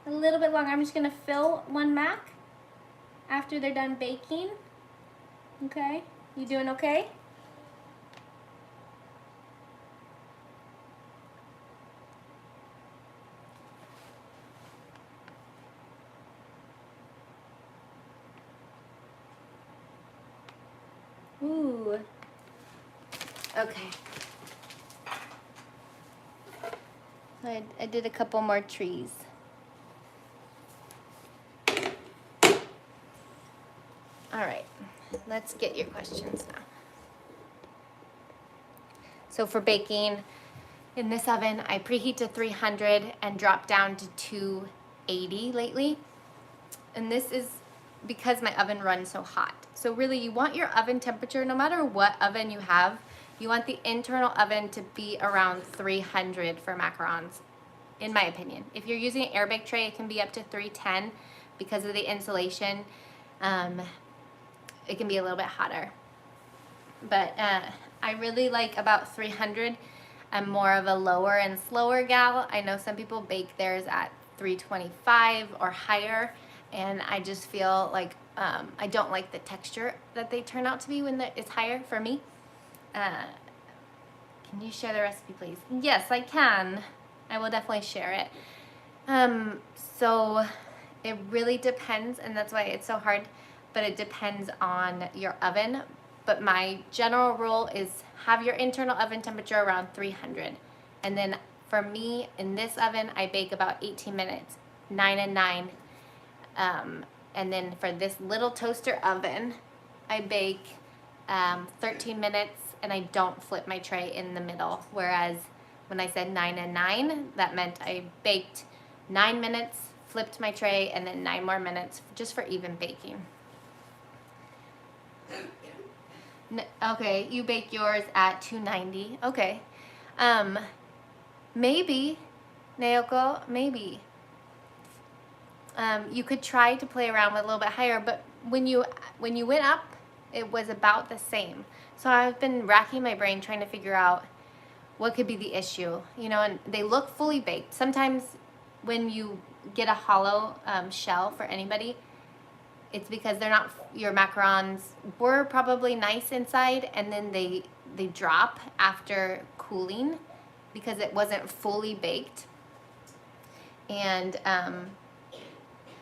[SPEAKER 1] A little bit longer. I'm just gonna fill one mac after they're done baking. Okay, you doing okay? Ooh. Okay. So I did a couple more trees. All right, let's get your questions now. So for baking, in this oven, I preheat to 300 and drop down to 280 lately. And this is because my oven runs so hot. So really, you want your oven temperature, no matter what oven you have, you want the internal oven to be around 300 for macarons, in my opinion. If you're using an air bake tray, it can be up to 310 because of the insulation. It can be a little bit hotter. But I really like about 300. I'm more of a lower and slower gal. I know some people bake theirs at 325 or higher. and I just feel like I don't like the texture that they turn out to be when it's higher for me. Can you share the recipe, please? Yes, I can. I will definitely share it. So it really depends, and that's why it's so hard, but it depends on your oven. But my general rule is have your internal oven temperature around 300. And then for me, in this oven, I bake about 18 minutes, 9 and 9. And then for this little toaster oven, I bake 13 minutes, and I don't flip my tray in the middle. Whereas when I said 9 and 9, that meant I baked 9 minutes, flipped my tray, and then 9 more minutes just for even baking. Okay, you bake yours at 290. Okay. Maybe, Naoko, maybe. You could try to play around with a little bit higher, but when you went up, it was about the same. So I've been racking my brain trying to figure out what could be the issue, you know, and they look fully baked. Sometimes when you get a hollow shell for anybody, it's because they're not, your macarons were probably nice inside, and then they drop after cooling because it wasn't fully baked. And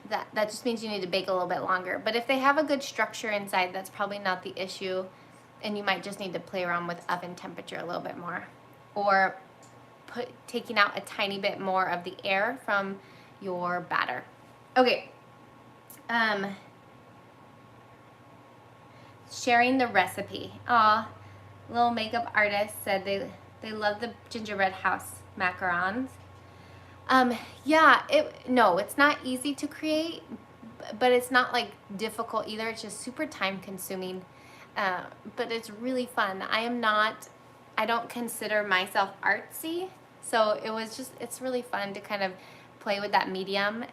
[SPEAKER 1] that just means you need to bake a little bit longer. But if they have a good structure inside, that's probably not the issue, and you might just need to play around with oven temperature a little bit more, or taking out a tiny bit more of the air from your batter. Okay. Sharing the recipe. Aw, little makeup artist said they love the gingerbread house macarons. Yeah, no, it's not easy to create, but it's not like difficult either. It's just super time consuming, but it's really fun. I don't consider myself artsy, so it's really fun to kind of play with that medium.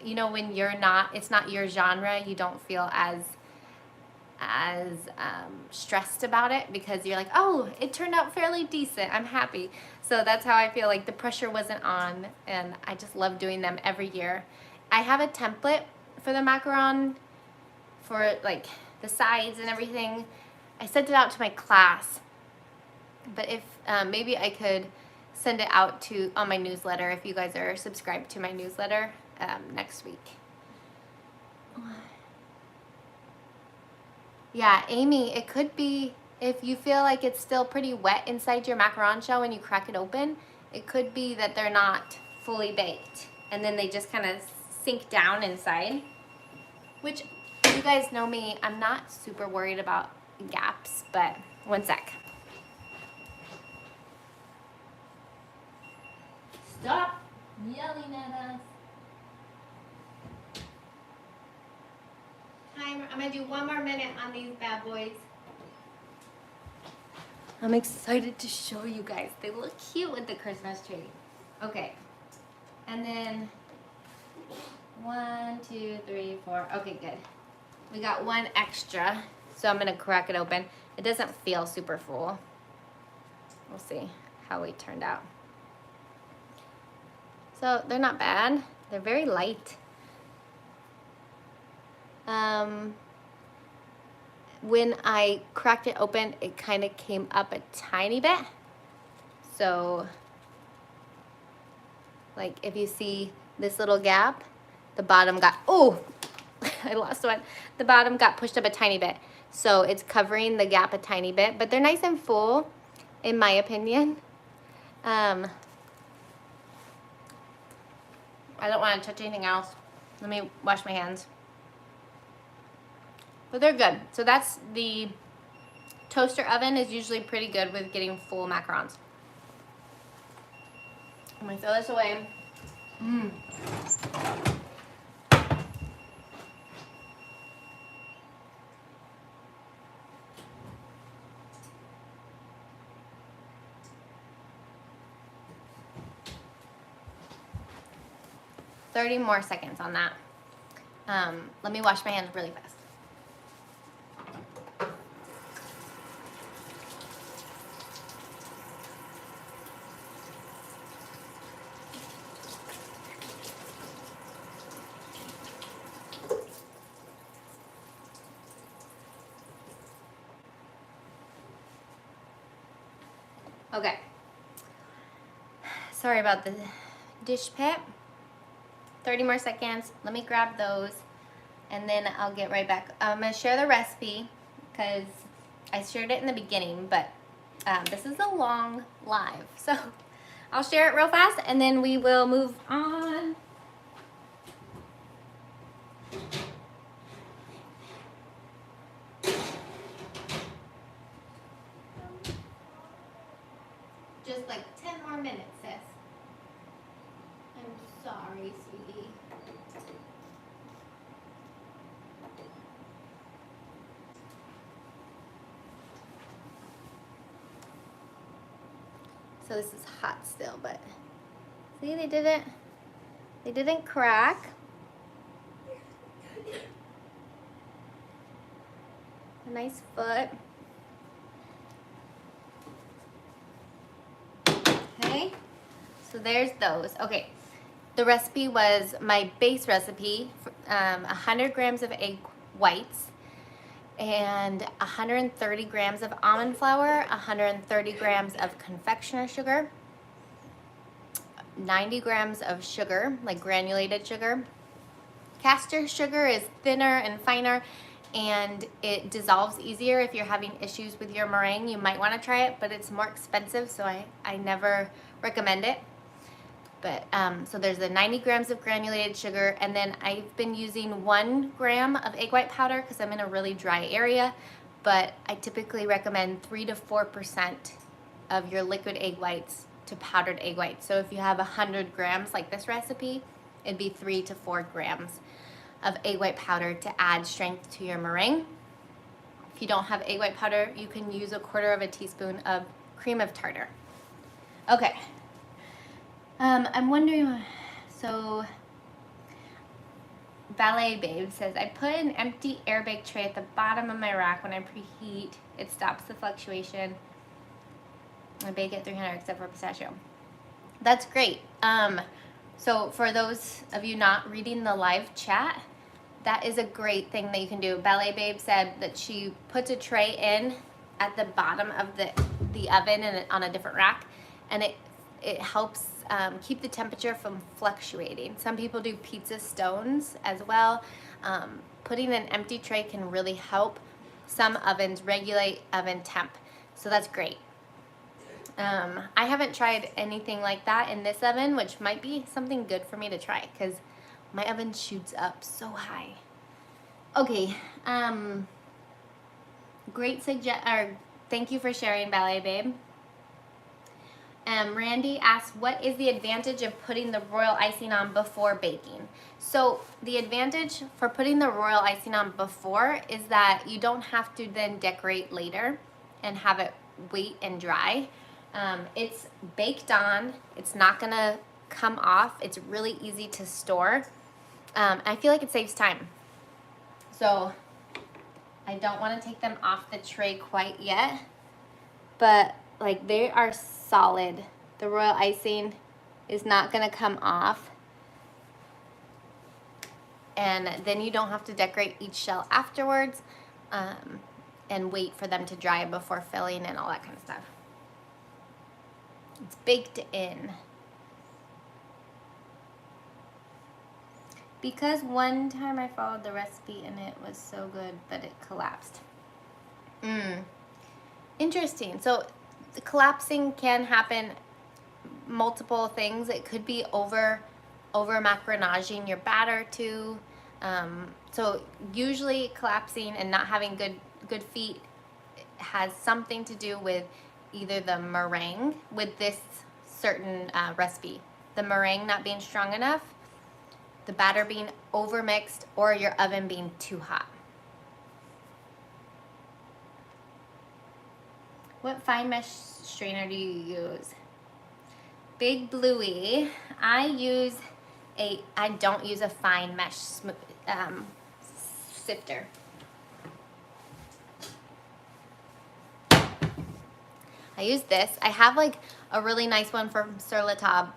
[SPEAKER 1] You know, when it's not your genre, you don't feel as stressed about it because you're like, oh, it turned out fairly decent, I'm happy. So that's how I feel, like the pressure wasn't on, and I just love doing them every year. I have a template for the macaron for like the sides and everything. I sent it out to my class, but if maybe I could send it out on my newsletter if you guys are subscribed to my newsletter next week. Yeah, Amy, it could be if you feel like it's still pretty wet inside your macaron shell when you crack it open, it could be that they're not fully baked, and then they just kind of sink down inside, which, you guys know me, I'm not super worried about gaps, but one sec. Stop yelling at us. I'm gonna do one more minute on these bad boys. I'm excited to show you guys. They look cute with the Christmas tree. Okay, and then 1, 2, 3, 4. Okay, good. We got one extra, so I'm gonna crack it open. It doesn't feel super full. We'll see how it turned out. So they're not bad. They're very light. When I cracked it open, it kind of came up a tiny bit. So, like if you see this little gap, the bottom got, oh, I lost one. The bottom got pushed up a tiny bit. So it's covering the gap a tiny bit, but they're nice and full, in my opinion. I don't want to touch anything else. Let me wash my hands. But they're good. So that's the toaster oven is usually pretty good with getting full macarons. I'm gonna throw this away. 30 more seconds on that. Let me wash my hands really fast. Okay. Sorry about the dish pit. 30 more seconds. Let me grab those and then I'll get right back. I'm gonna share the recipe because I shared it in the beginning, but this is a long live. So I'll share it real fast and then we will move on. Just like 10 more minutes, sis. I'm sorry, sweetie. So this is hot still, but see, they didn't crack. A nice foot. Okay, so there's those. Okay, the recipe was my base recipe, 100 grams of egg whites and 130 grams of almond flour, 130 grams of confectioner sugar, 90 grams of sugar, like granulated sugar. Caster sugar is thinner and finer and it dissolves easier. If you're having issues with your meringue, you might want to try it, but it's more expensive, so I never recommend it. But so there's the 90 grams of granulated sugar, and then I've been using 1 gram of egg white powder because I'm in a really dry area, but I typically recommend 3 to 4% of your liquid egg whites to powdered egg whites. So if you have 100 grams like this recipe, it'd be 3 to 4 grams of egg white powder to add strength to your meringue. If you don't have egg white powder, you can use 1/4 teaspoon of cream of tartar. Okay. I'm wondering, so Ballet Babe says, I put an empty air bake tray at the bottom of my rack when I preheat. It stops the fluctuation. I bake at 300 except for pistachio. That's great. So for those of you not reading the live chat, that is a great thing that you can do. Ballet Babe said that she puts a tray in at the bottom of the oven and on a different rack, and it helps keep the temperature from fluctuating. Some people do pizza stones as well. Putting an empty tray can really help some ovens regulate oven temp. So that's great. I haven't tried anything like that in this oven, which might be something good for me to try because my oven shoots up so high. Okay, thank you for sharing, Ballet Babe. Randy asks, what is the advantage of putting the royal icing on before baking? So the advantage for putting the royal icing on before is that you don't have to then decorate later and have it wait and dry. It's baked on, it's not gonna come off, it's really easy to store. I feel like it saves time. So I don't want to take them off the tray quite yet, but like they are solid. The royal icing is not gonna come off. And then you don't have to decorate each shell afterwards and wait for them to dry before filling and all that kind of stuff. It's baked in. Because one time I followed the recipe and it was so good, but it collapsed. Interesting. So the collapsing can happen multiple things. It could be over macaronaging your batter too. So usually collapsing and not having good feet has something to do with either the meringue with this certain recipe, the meringue not being strong enough, the batter being overmixed, or your oven being too hot. What fine mesh strainer do you use? Big Bluey. I don't use a fine mesh sifter. I use this. I have like a really nice one from Sur La Table,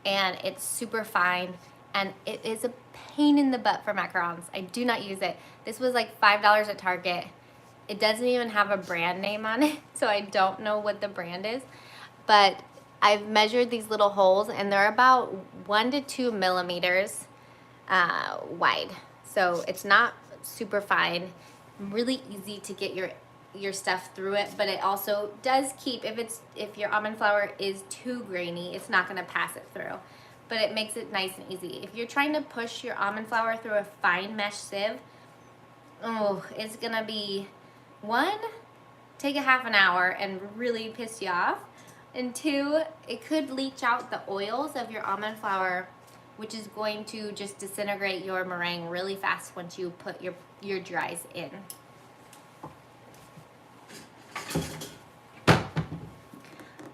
[SPEAKER 1] and it's super fine, and it is a pain in the butt for macarons. I do not use it. This was like $5 at Target. It doesn't even have a brand name on it, so I don't know what the brand is. but I've measured these little holes and they're about 1 to 2 millimeters wide. So it's not super fine, really easy to get your stuff through it, but it also does keep, if your almond flour is too grainy, it's not gonna pass it through. But it makes it nice and easy. If you're trying to push your almond flour through a fine mesh sieve, oh, it's gonna be, one, take a half an hour and really piss you off, and two, it could leach out the oils of your almond flour, which is going to just disintegrate your meringue really fast once you put your dries in.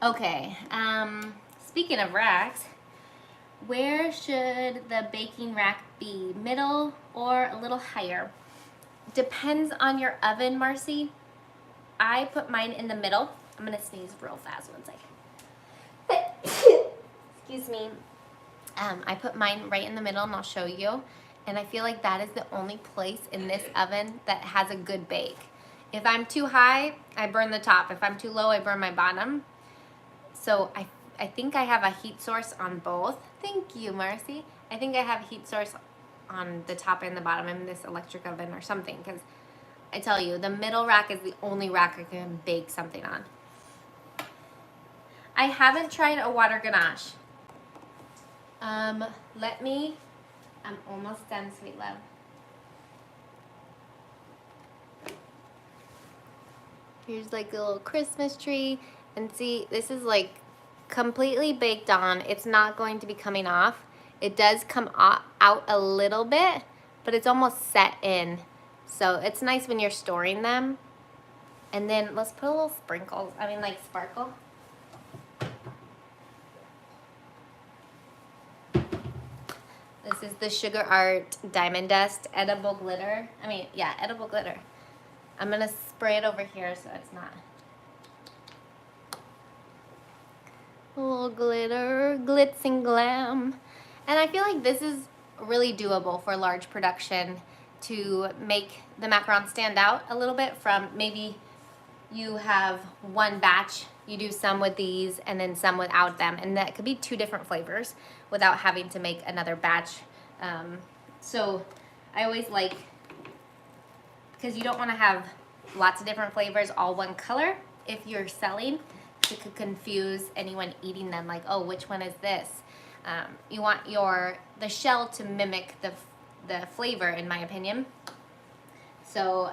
[SPEAKER 1] Okay, speaking of racks, where should the baking rack be? Middle or a little higher? Depends on your oven, Marcy. I put mine in the middle. I'm gonna sneeze real fast, 1 second. Excuse me. I put mine right in the middle and I'll show you. And I feel like that is the only place in this oven that has a good bake. If I'm too high, I burn the top. If I'm too low, I burn my bottom. So I think I have a heat source on both. Thank you, Marcy. I think I have a heat source on the top and the bottom in this electric oven or something, because I tell you, the middle rack is the only rack I can bake something on. I haven't tried a water ganache. I'm almost done, sweet love. Here's like a little Christmas tree. And see, this is like completely baked on. It's not going to be coming off. It does come out a little bit, but it's almost set in. So it's nice when you're storing them. And then let's put a little sprinkles, like sparkle. This is the Sugar Art Diamond Dust Edible Glitter. Edible glitter. I'm gonna spray it over here so it's not. A little glitter, glitz and glam. And I feel like this is really doable for large production to make the macaron stand out a little bit from maybe you have one batch, you do some with these and then some without them. And that could be 2 different flavors without having to make another batch. So I always like, because you don't want to have lots of different flavors, all one color. If you're selling, it could confuse anyone eating them, like, oh, which one is this? You want the shell to mimic the flavor, in my opinion. So,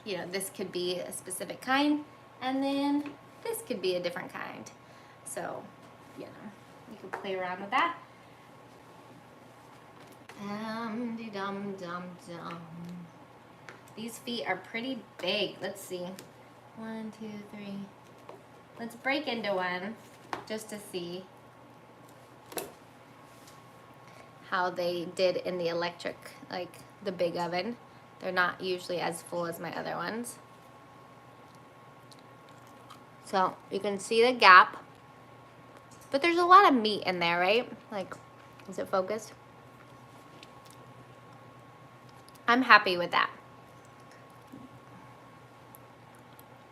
[SPEAKER 1] this could be a specific kind, and then this could be a different kind. So, you could play around with that. Dum-de-dum-dum-dum. These feet are pretty big. Let's see. 1, 2, 3. Let's break into one just to see how they did in the electric, like the big oven. They're not usually as full as my other ones. So you can see the gap, but there's a lot of meat in there, right? Like, is it focused? I'm happy with that.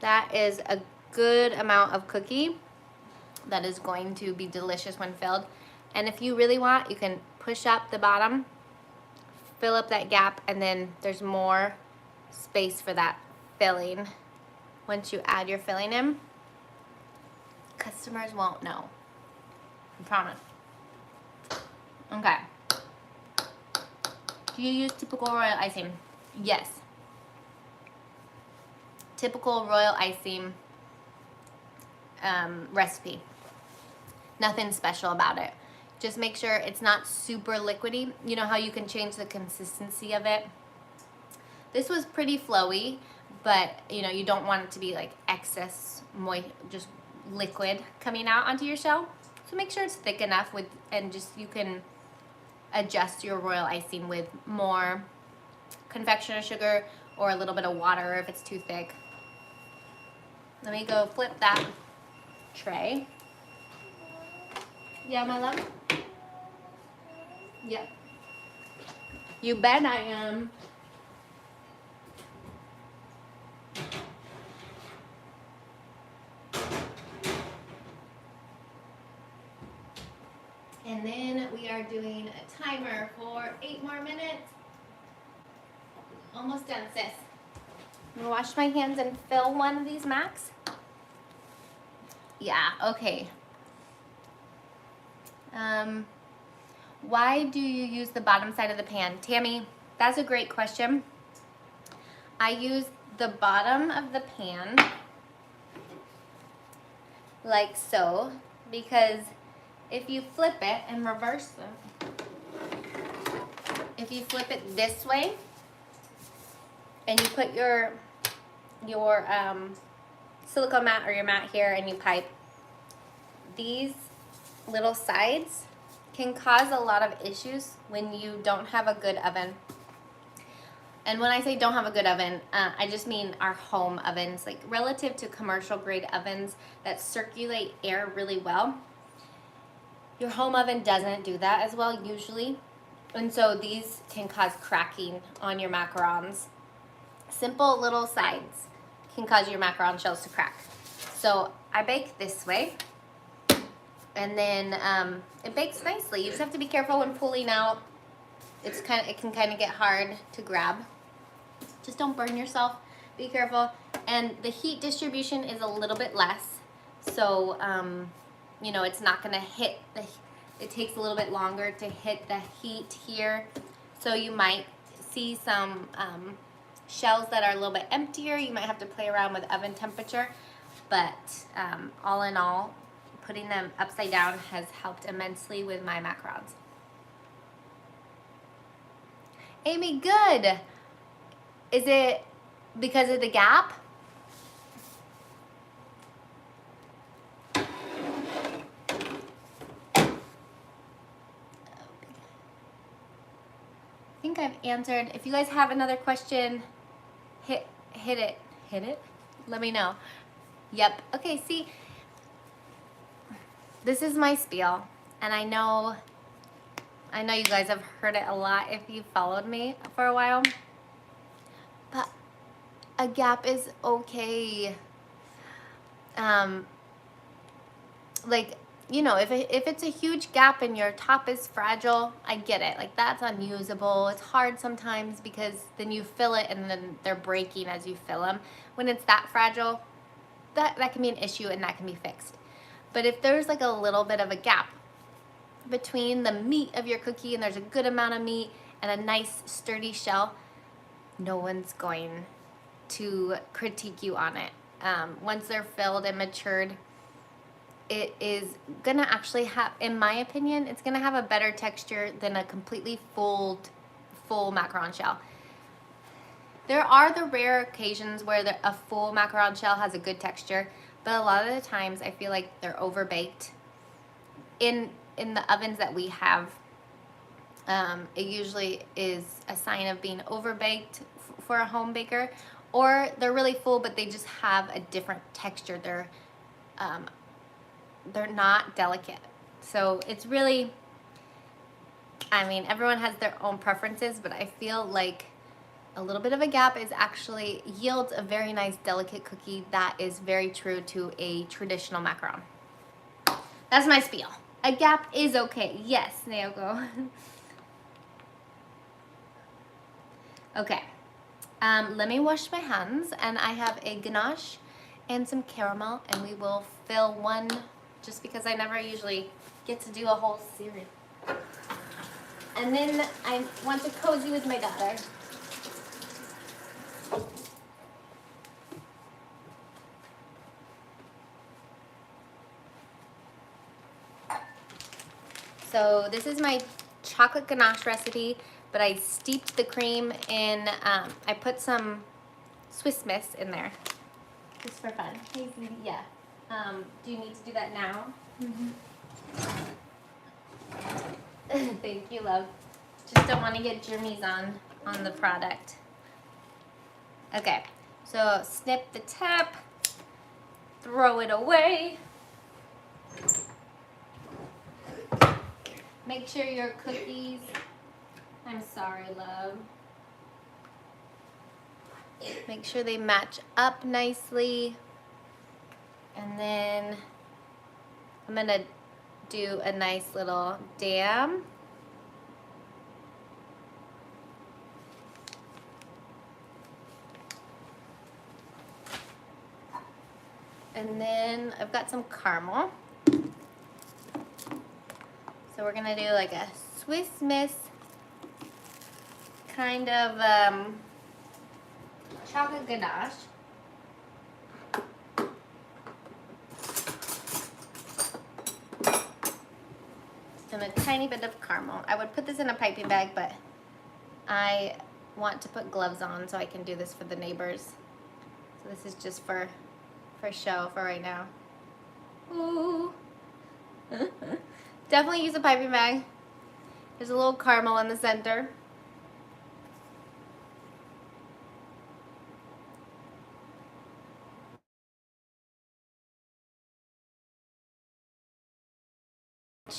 [SPEAKER 1] That is a good amount of cookie that is going to be delicious when filled. And if you really want, you can push up the bottom, fill up that gap, and then there's more space for that filling. Once you add your filling in, customers won't know. I promise. Okay. Do you use typical royal icing? Yes. Typical royal icing recipe. Nothing special about it. Just make sure it's not super liquidy. You know how you can change the consistency of it? This was pretty flowy, but you don't want it to be like excess just liquid coming out onto your shell. So make sure it's thick enough and you can adjust your royal icing with more confectioner sugar or a little bit of water if it's too thick. Let me go flip that tray. Yeah, my love? Yeah. You bet I am. we are doing a timer for 8 more minutes. Almost done, sis. I'm gonna wash my hands and fill one of these Macs. Yeah, okay. Why do you use the bottom side of the pan? Tammy, that's a great question. I use the bottom of the pan like so, because if you flip it and reverse it, if you flip it this way and you put your silicone mat or your mat here and you pipe, these little sides can cause a lot of issues when you don't have a good oven. And when I say don't have a good oven, I just mean our home ovens, like relative to commercial grade ovens that circulate air really well. Your home oven doesn't do that as well usually. And so these can cause cracking on your macarons. Simple little sides can cause your macaron shells to crack. So I bake this way, and then it bakes nicely. You just have to be careful when pulling out. It can kind of get hard to grab. Just don't burn yourself. Be careful. And the heat distribution is a little bit less, so you know, it's not gonna hit the. It takes a little bit longer to hit the heat here, so you might see some shells that are a little bit emptier. You might have to play around with oven temperature, but all in all, putting them upside down has helped immensely with my macarons. Amy, good. Is it because of the gap? I think I've answered. If you guys have another question, hit it. Let me know. Yep. Okay, see, this is my spiel, and I know you guys have heard it a lot if you followed me for a while, but a gap is okay. Like, you know, if it's a huge gap and your top is fragile, I get it. Like, that's unusable. It's hard sometimes because then you fill it and then they're breaking as you fill them. When it's that fragile, that can be an issue and that can be fixed. But if there's like a little bit of a gap between the meat of your cookie and there's a good amount of meat and a nice sturdy shell, no one's going to critique you on it. Once they're filled and matured, it is gonna actually have, in my opinion, it's gonna have a better texture than a completely full macaron shell. There are the rare occasions where a full macaron shell has a good texture, but a lot of the times I feel like they're overbaked. In the ovens that we have, it usually is a sign of being overbaked for a home baker, or they're really full but they just have a different texture. They're not delicate. So it's really, I mean, everyone has their own preferences, but I feel like a little bit of a gap is actually yields a very nice delicate cookie that is very true to a traditional macaron. That's my spiel. A gap is okay. Yes, Naoko. Okay. Let me wash my hands, and I have a ganache and some caramel, and we will fill one, just because I never usually get to do a whole series. And then I want to cozy with my daughter. So this is my chocolate ganache recipe, but I steeped the cream in, I put some Swiss Miss in there, just for fun. Hey, sweetie, yeah. Do you need to do that now? Mm-hmm. Thank you, love. Just don't want to get germies on the product. Okay, so snip the tip, throw it away. Make sure your cookies, I'm sorry, love. Make sure they match up nicely. And then I'm gonna do a nice little dam. And then I've got some caramel. So we're gonna do like a Swiss Miss kind of chocolate ganache. And a tiny bit of caramel. I would put this in a piping bag, but I want to put gloves on so I can do this for the neighbors. So this is just for show for right now. Ooh. Definitely use a piping bag. There's a little caramel in the center.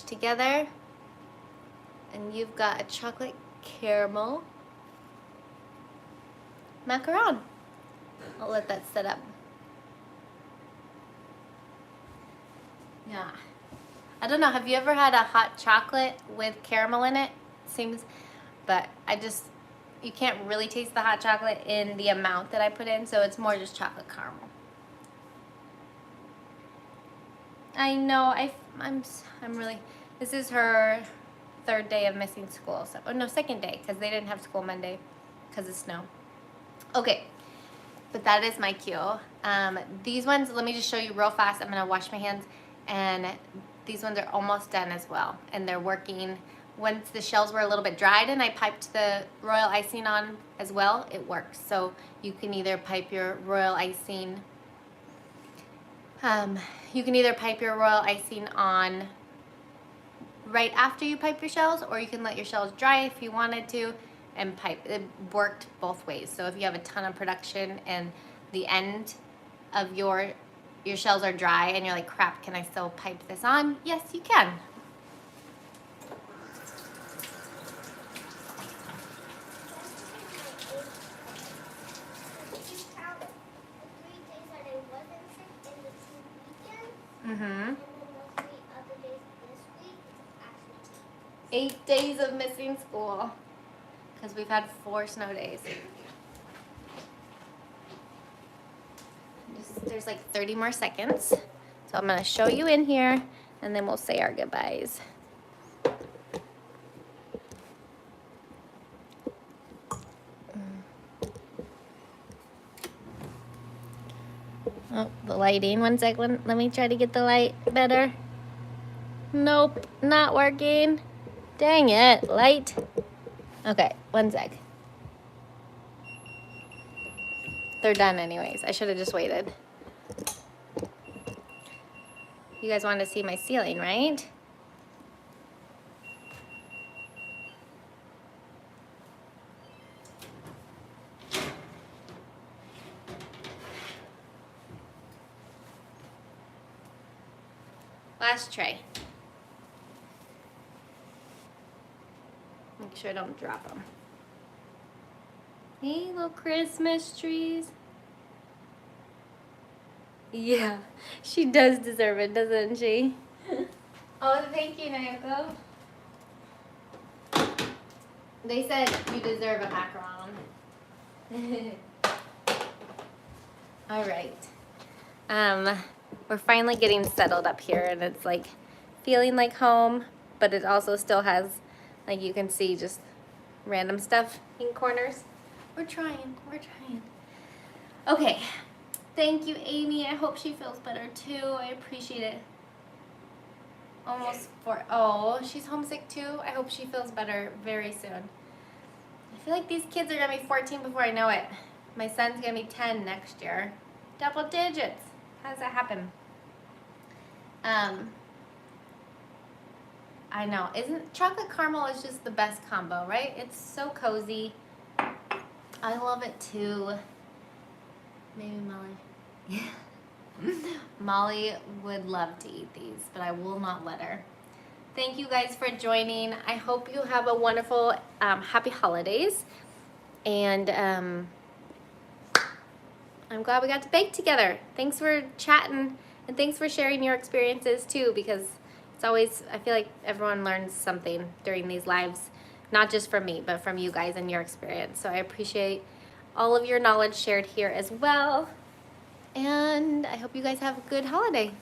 [SPEAKER 1] Together, and you've got a chocolate caramel macaron. I'll let that set up. Yeah, I don't know, have you ever had a hot chocolate with caramel in it? Seems, but you can't really taste the hot chocolate in the amount that I put in, so it's more just chocolate caramel. I know, I'm really, this is her third day of missing school. So, oh no, second day, because they didn't have school Monday because of snow. Okay, but that is my cue. These ones, let me just show you real fast. I'm gonna wash my hands, and these ones are almost done as well, and they're working. Once the shells were a little bit dried and I piped the royal icing on as well, it works. So you can either pipe your royal icing on right after you pipe your shells, or you can let your shells dry if you wanted to and pipe. It worked both ways. So if you have a ton of production and the end of your shells are dry and you're like, crap, can I still pipe this on? Yes, you can. Mm-hmm. 8 days of missing school because we've had 4 snow days. There's like 30 more seconds. So I'm gonna show you in here and then we'll say our goodbyes. Oh, the lighting. One sec. Let me try to get the light better. Nope, not working. Dang it, light. Okay, one sec. They're done anyways. I should have just waited. You guys wanted to see my ceiling, right? Last tray. Make sure I don't drop them. Hey, little Christmas trees. Yeah, she does deserve it, doesn't she? Oh, thank you, Naoko. They said you deserve a macaron. All right. We're finally getting settled up here, and it's like feeling like home, but it also still has, like you can see, just random stuff in corners. We're trying. Okay. Thank you, Amy. I hope she feels better too. I appreciate it. Oh, she's homesick too. I hope she feels better very soon. I feel like these kids are gonna be 14 before I know it. My son's gonna be 10 next year. Double digits. How does that happen? I know. Isn't chocolate caramel is just the best combo, right? It's so cozy. I love it too. Maybe Molly. Molly would love to eat these, but I will not let her. Thank you guys for joining. I hope you have a wonderful, happy holidays. And I'm glad we got to bake together. Thanks for chatting, and thanks for sharing your experiences too, because It's always, I feel like everyone learns something during these lives, not just from me, but from you guys and your experience. So I appreciate all of your knowledge shared here as well. And I hope you guys have a good holiday.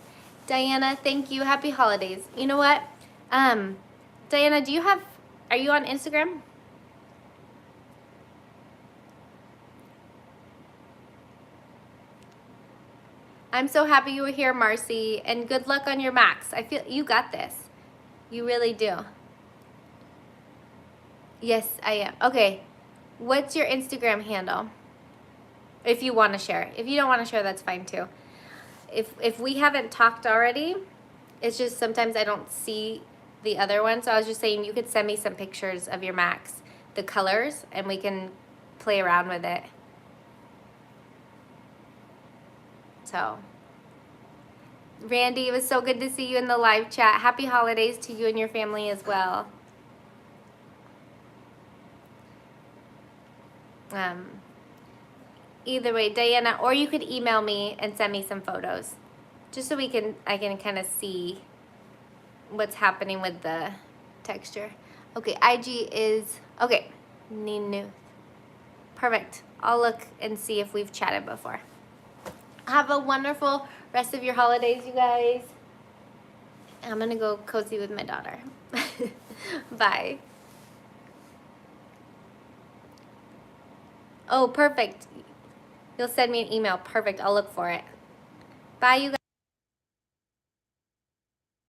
[SPEAKER 1] Diana, thank you. Happy holidays. You know what? Diana, are you on Instagram? I'm so happy you were here, Marcy, and good luck on your Macs. I feel you got this. You really do. Yes, I am. Okay. What's your Instagram handle? If you want to share. If you don't want to share, that's fine too. If we haven't talked already, it's just sometimes I don't see the other one. So I was just saying you could send me some pictures of your Macs, the colors, and we can play around with it. So, Randy, it was so good to see you in the live chat. Happy holidays to you and your family as well. Either way, Diana, or you could email me and send me some photos, just so I can kind of see what's happening with the texture. Okay, IG is okay. Ninu, perfect. I'll look and see if we've chatted before. Have a wonderful rest of your holidays, you guys. I'm gonna go cozy with my daughter. Bye. Oh, perfect. You'll send me an email. Perfect. I'll look for it. Bye, you guys.